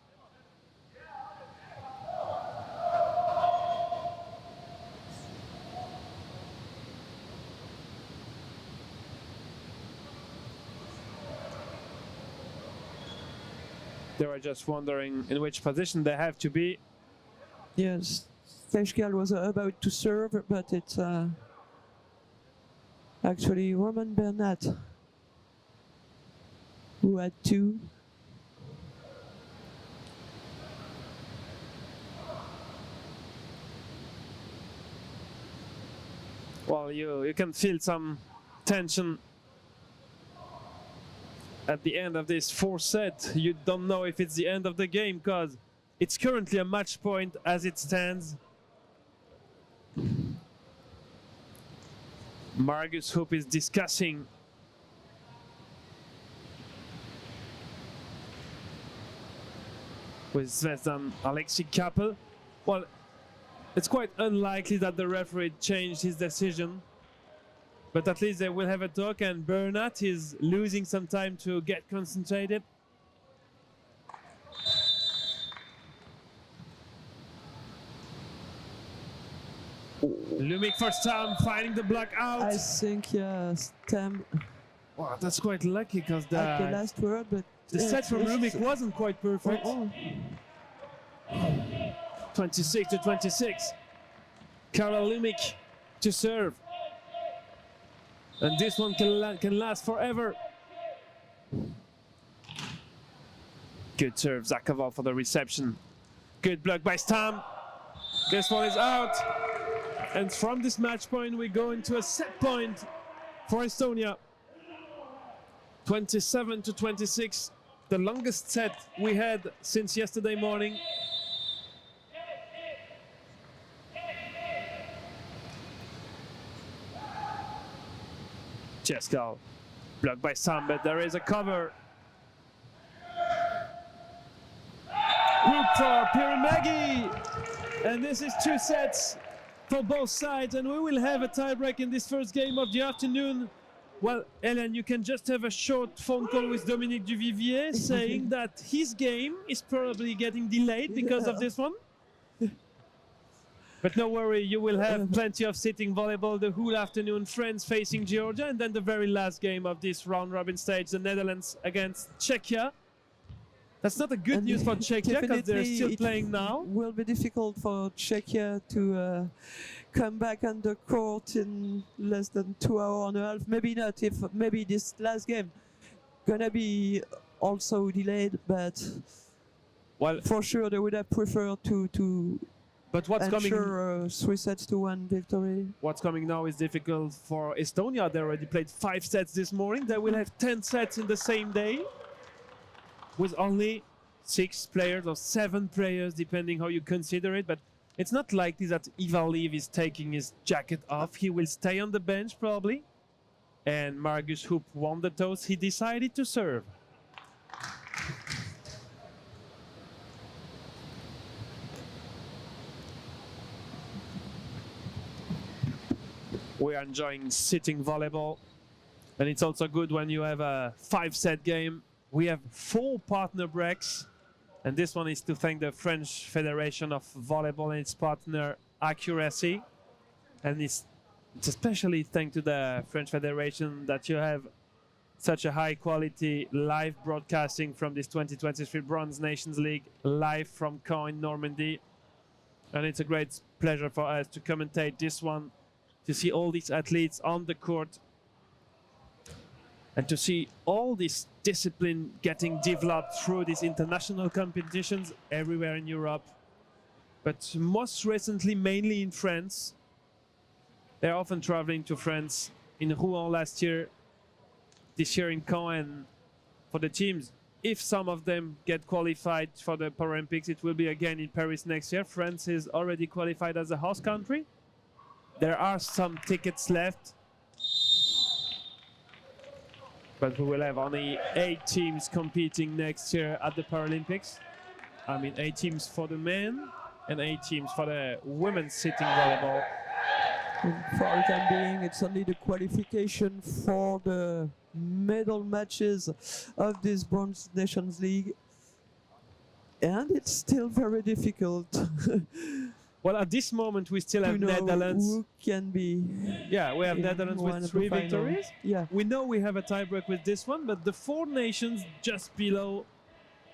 [SPEAKER 1] They were just wondering in which position they have to be.
[SPEAKER 2] Yes, Stechkal was about to serve, but it's actually Roman Bernat who had 2.
[SPEAKER 1] Well, you can feel some tension at the end of this fourth set. You don't know if it's the end of the game because it's currently a match point as it stands. Margus Hoop is discussing with Zvezdan Alexei Kapel. Well, it's quite unlikely that the referee changed his decision, but at least they will have a talk, and Bernat is losing some time to get concentrated. Lumic first time finding the block out.
[SPEAKER 2] I think, yeah, Stam
[SPEAKER 1] Wow, that's quite lucky because
[SPEAKER 2] at the last word, but
[SPEAKER 1] the set from Lumic wasn't quite perfect. 26 to 26. Karel Lumic to serve. And this one can last forever. Good serve, Zakova for the reception. Good block by Stam. This one is out. And from this match point, we go into a set point for Estonia. 27 to 26, the longest set we had since yesterday morning. Cheskal, blocked by Sam, but there is a cover. Hoop for Pirimagi, and this is 2 sets for both sides, and we will have a tiebreak in this first game of the afternoon. Well, Hélène, you can just have a short phone call with Dominique Duvivier saying that his game is probably getting delayed because of this one. But no worry, you will have plenty of sitting volleyball the whole afternoon. France facing Georgia, and then the very last game of this round-robin stage, the Netherlands against Czechia. That's not a good news for Czechia because they're still playing now.
[SPEAKER 2] It will be difficult for Czechia to come back on the court in less than 2 hours and a half. Maybe not, if maybe this last game gonna be also delayed, but
[SPEAKER 1] well,
[SPEAKER 2] for sure they would have preferred to
[SPEAKER 1] but what's
[SPEAKER 2] ensure 3 sets to 1 victory.
[SPEAKER 1] What's coming now is difficult for Estonia. They already played 5 sets this morning. They will have 10 sets in the same day, with only 6 players or 7 players, depending how you consider it. But it's not likely that Ivaliv is taking his jacket off. He will stay on the bench probably. And Margus Hoop won the toss. He decided to serve. We are enjoying sitting volleyball. And it's also good when you have a 5-set game. We have 4 partner breaks, and this one is to thank the French Federation of Volleyball and its partner Accuracy. And it's especially thanks to the French Federation that you have such a high quality live broadcasting from this 2023 Bronze Nations League, live from CAEN Normandy. And it's a great pleasure for us to commentate this one, to see all these athletes on the court, and to see all this discipline getting developed through these international competitions everywhere in Europe, but most recently mainly in France. They're often traveling to France, in Rouen last year, this year in Caen for the teams. If some of them get qualified for the Paralympics, it will be again in Paris next year. France is already qualified as a host country. There are some tickets left, but we will have only 8 teams competing next year at the Paralympics. I mean 8 teams for the men and 8 teams for the women's sitting volleyball.
[SPEAKER 2] And for the time being, it's only the qualification for the medal matches of this Bronze Nations League. And it's still very difficult.
[SPEAKER 1] Well, at this moment, we still have Netherlands.
[SPEAKER 2] Who can be?
[SPEAKER 1] Yeah, we have Netherlands with 3 victories.
[SPEAKER 2] Yeah.
[SPEAKER 1] We know we have a tiebreak with this one, but the 4 nations just below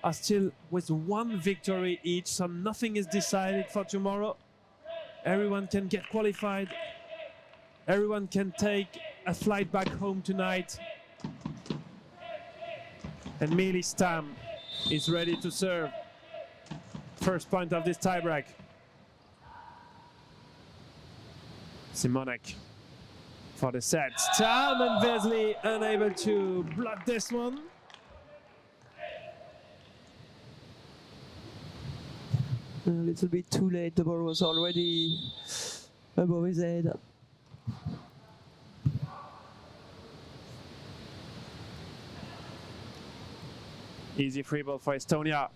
[SPEAKER 1] are still with 1 victory each, so nothing is decided for tomorrow. Everyone can get qualified. Everyone can take a flight back home tonight. And Meili Stam is ready to serve. First point of this tiebreak. Simonek for the set. Stam and Vesely unable to block this one.
[SPEAKER 2] A little bit too late, the ball was already above his head.
[SPEAKER 1] Easy free ball for Estonia.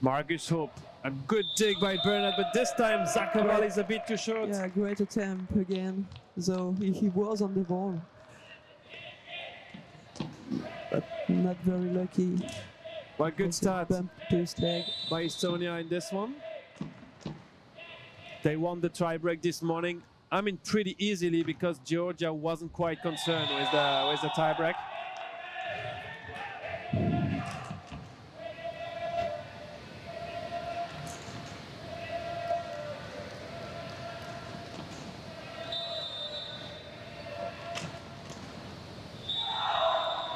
[SPEAKER 1] Margus Hope. A good dig by Bernard, but this time Zakabal is a bit too short.
[SPEAKER 2] Yeah, great attempt again, though he was on the ball. But not very lucky.
[SPEAKER 1] Well, good start
[SPEAKER 2] Bump to his leg.
[SPEAKER 1] by Estonia in this one. They won the tie-break this morning. I mean, pretty easily because Georgia wasn't quite concerned with the tie-break.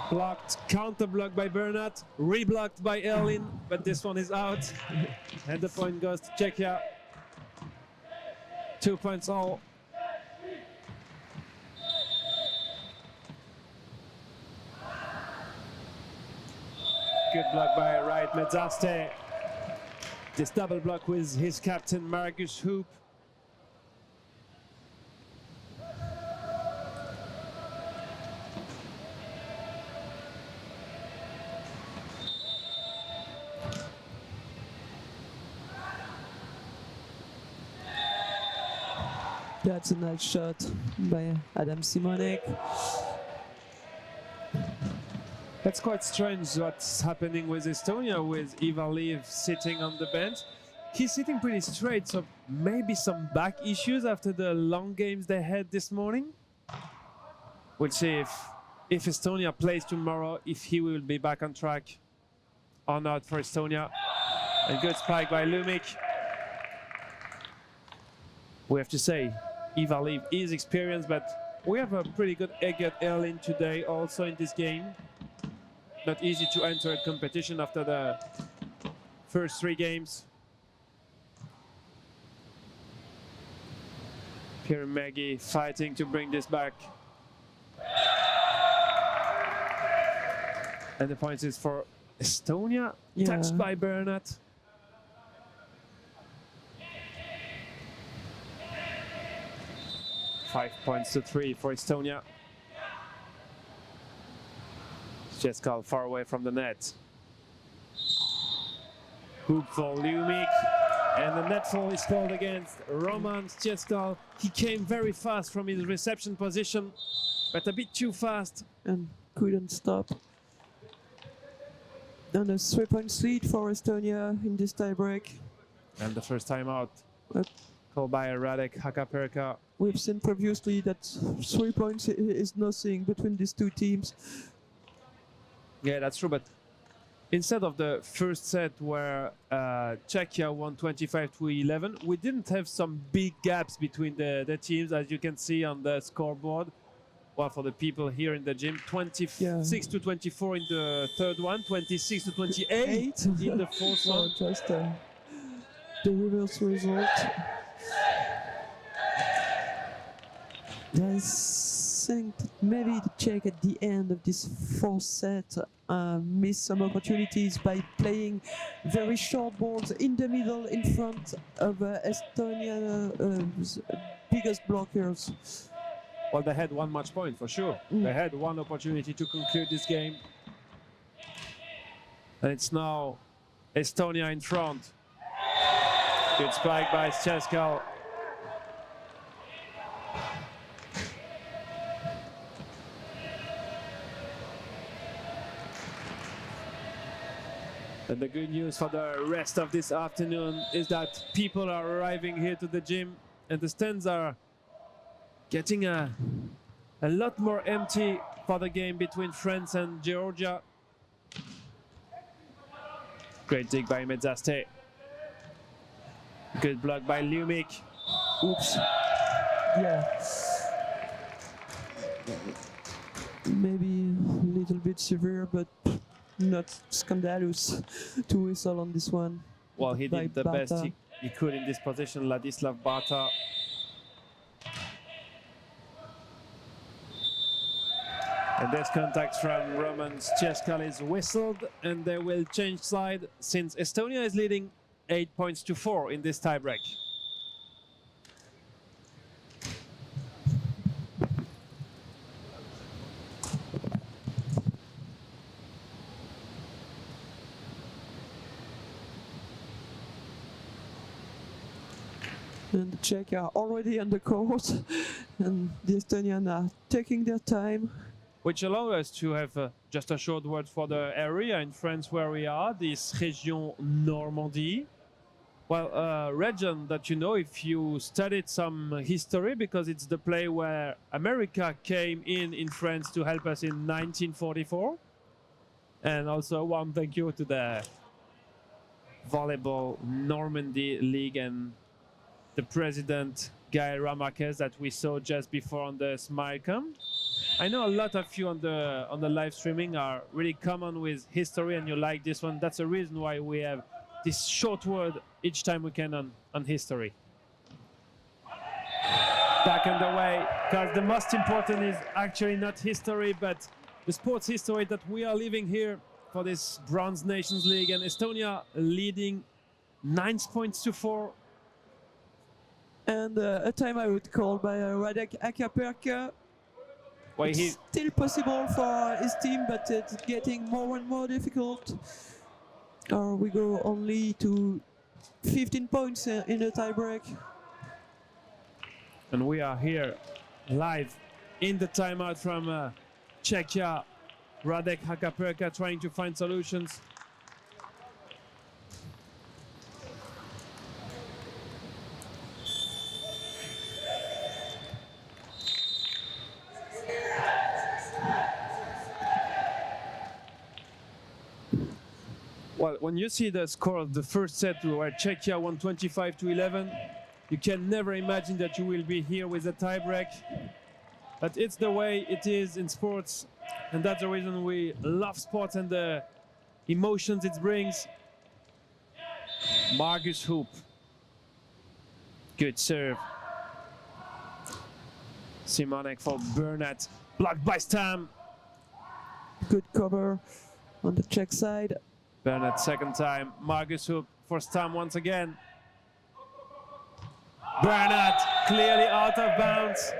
[SPEAKER 1] Blocked, counter blocked by Bernard, reblocked by Erlin, but this one is out. And the point goes to Czechia. 2 points all. Good block by right Medzaste. This double block with his captain Margus Hoop.
[SPEAKER 2] That's a nice shot by Adam Simonek.
[SPEAKER 1] That's quite strange what's happening with Estonia, with Ivaliv sitting on the bench. He's sitting pretty straight, so maybe some back issues after the long games they had this morning. We'll see if Estonia plays tomorrow, if he will be back on track or not for Estonia. A good spike by Lumik. We have to say, Ivaliv is experienced, but we have a pretty good Eggert Erlin today also in this game. Not easy to enter a competition after the first 3 games. Pierre Maggie fighting to bring this back. And the point is for Estonia, touched by Bernard. Five points to 3 for Estonia. Cheskal far away from the net. Hoop for Lumik. And the net fall is called against Roman Cheskal. He came very fast from his reception position, but a bit too fast.
[SPEAKER 2] And couldn't stop. And a 3-point lead for Estonia in this tiebreak.
[SPEAKER 1] And the first time out called by Radek Hakaperka.
[SPEAKER 2] We've seen previously that 3 points is nothing between these two teams.
[SPEAKER 1] Yeah, that's true, but instead of the first set where Czechia won 25-11, we didn't have some big gaps between the teams, as you can see on the scoreboard. Well, for the people here in the gym, 26-24 in the third one, 26-28 in the fourth one.
[SPEAKER 2] Just the reverse result. I think that maybe the Czech at the end of this fourth set missed some opportunities by playing very short balls in the middle in front of Estonia's biggest blockers.
[SPEAKER 1] Well, they had one match point for sure. They had one opportunity to conclude this game. And it's now Estonia in front. Good spike by Cheskal. And the good news for the rest of this afternoon is that people are arriving here to the gym and the stands are getting a lot more empty for the game between France and Georgia. Great dig by Medzaste. Good block by Lumik. Oops.
[SPEAKER 2] Yeah. Maybe a little bit severe, but not scandalous to whistle on this one.
[SPEAKER 1] Well, he did the best he could in this position, Ladislav Bata. And this contact from Roman Cheskal is whistled, and they will change side since Estonia is leading 8 points to 4 in this tiebreak.
[SPEAKER 2] And the Czech are already on the court, and the Estonians are taking their time.
[SPEAKER 1] Which allows us to have just a short word for the area in France where we are, this Région Normandie. Well, a region that you know if you studied some history, because it's the place where America came in France to help us in 1944. And also one thank you to the Volleyball Normandy League and the president, Gaël Ramarquez, that we saw just before on the Smilcom. I know a lot of you on the live streaming are really common with history and you like this one. That's the reason why we have this short word each time we can on history. Back underway, because the most important is actually not history, but the sports history that we are living here for this Bronze Nations League, and Estonia leading 9 points to 4.
[SPEAKER 2] And a timeout called by Radek Akaperka.
[SPEAKER 1] Well,
[SPEAKER 2] it's still possible for his team, but it's getting more and more difficult. Or we go only to 15 points in a tiebreak.
[SPEAKER 1] And we are here live in the timeout from Czechia. Radek Akaperka trying to find solutions. Well, when you see the score of the first set where Czechia won 25-11, you can never imagine that you will be here with a tiebreak. But it's the way it is in sports, and that's the reason we love sports and the emotions it brings. Margus Hoop. Good serve. Simonek for Bernat. Blocked by Stam.
[SPEAKER 2] Good cover on the Czech side.
[SPEAKER 1] Bernat second time. Margus Hoop for Stam once again. Bernat clearly out of bounds.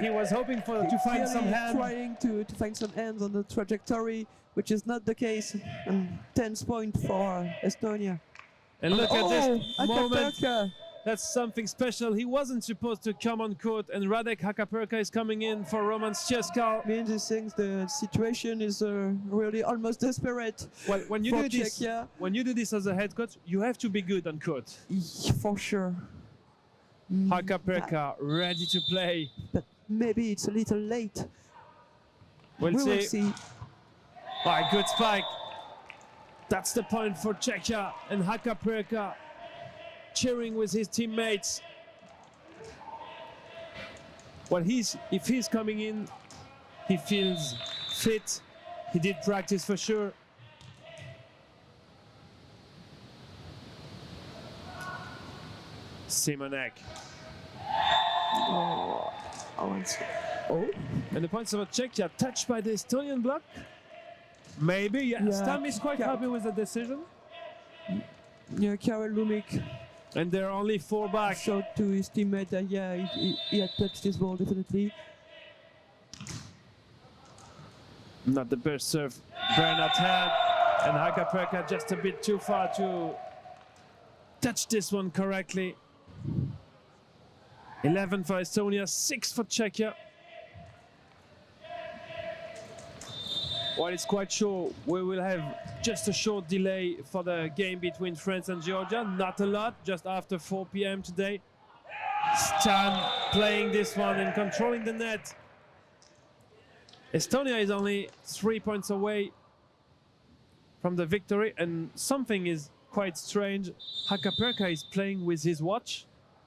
[SPEAKER 1] He was hoping to find some hand.
[SPEAKER 2] Trying to find some hands on the trajectory, which is not the case. And 10 points for Estonia.
[SPEAKER 1] And look at this moment.
[SPEAKER 2] Akaperka.
[SPEAKER 1] That's something special. He wasn't supposed to come on court, and Radek Akaperka is coming in for Roman Szczeskal.
[SPEAKER 2] Means these things, the situation is really almost desperate.
[SPEAKER 1] Well, when you do this,
[SPEAKER 2] Czechia.
[SPEAKER 1] when you do this as a head coach, you have to be good on court.
[SPEAKER 2] For sure.
[SPEAKER 1] Akaperka ready to play.
[SPEAKER 2] But maybe it's a little late.
[SPEAKER 1] We'll
[SPEAKER 2] we
[SPEAKER 1] see.
[SPEAKER 2] will see.
[SPEAKER 1] All right, good spike. That's the point for Czechia, and Akaperka cheering with his teammates. Well, if he's coming in, he feels fit. He did practice for sure. Simonek.
[SPEAKER 2] Oh.
[SPEAKER 1] And the points of Czechia touched by the Estonian block. Maybe, yeah. Stam is quite happy with the decision.
[SPEAKER 2] Yeah, Karel Lumik.
[SPEAKER 1] And there are only 4 back.
[SPEAKER 2] Showed to his teammate that he had touched his ball definitely.
[SPEAKER 1] Not the best serve Bernat had, and Akaperka just a bit too far to touch this one correctly. 11 for Estonia, 6 for Czechia. Well, it's quite sure we will have just a short delay for the game between France and Georgia. Not a lot, just after 4 p.m. today. Stan playing this one and controlling the net. Estonia is only 3 points away from the victory, and something is quite strange. Akaperka is playing with his watch,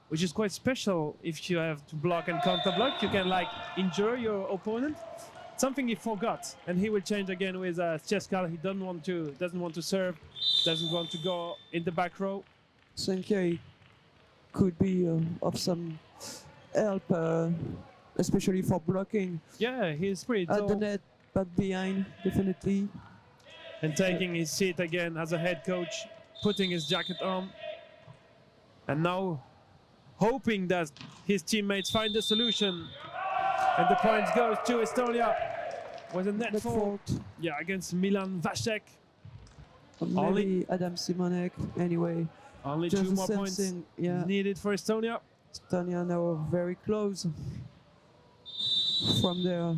[SPEAKER 1] which is quite special. If you have to block and counter block, you can like injure your opponent. Something he forgot, and he will change again with Szczeskal. He doesn't want to serve, doesn't want to go in the back row.
[SPEAKER 2] Sankei could be of some help, especially for blocking.
[SPEAKER 1] Yeah, he's pretty
[SPEAKER 2] At
[SPEAKER 1] tall.
[SPEAKER 2] the net, but behind, definitely.
[SPEAKER 1] And taking his seat again as a head coach, putting his jacket on. And now hoping that his teammates find a solution. And the point goes to Estonia with a net fault. Yeah, against Milan Vasek.
[SPEAKER 2] Maybe Adam Simonek. Anyway,
[SPEAKER 1] only
[SPEAKER 2] just
[SPEAKER 1] 2 more points needed for Estonia.
[SPEAKER 2] Estonia now very close from their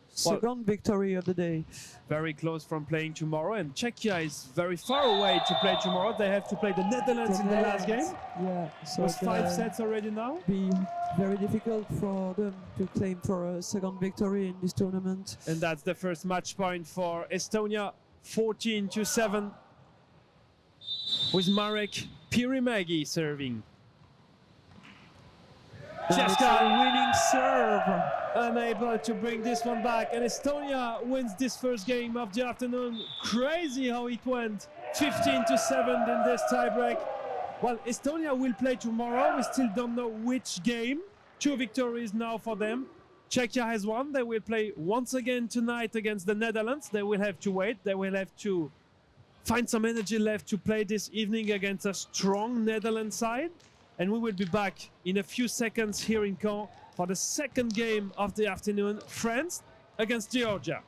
[SPEAKER 2] second victory of the day.
[SPEAKER 1] Very close from playing tomorrow, and Czechia is very far away to play tomorrow. They have to play the Netherlands in the last game.
[SPEAKER 2] Yeah, so
[SPEAKER 1] with 5 sets already now.
[SPEAKER 2] Be very difficult for them to claim for a second victory in this tournament.
[SPEAKER 1] And that's the first match point for Estonia, 14-7, with Marek Pirimagi serving.
[SPEAKER 2] Cheska winning serve.
[SPEAKER 1] Unable to bring this one back, and Estonia wins this first game of the afternoon. Crazy how it went, 15-7 in this tiebreak. Well, Estonia will play tomorrow. We still don't know which game. 2 victories now for them. Czechia has 1. They will play once again tonight against the Netherlands. They will have to wait. They will have to find some energy left to play this evening against a strong Netherlands side. And we will be back in a few seconds here in Caen for the second game of the afternoon, France against Georgia.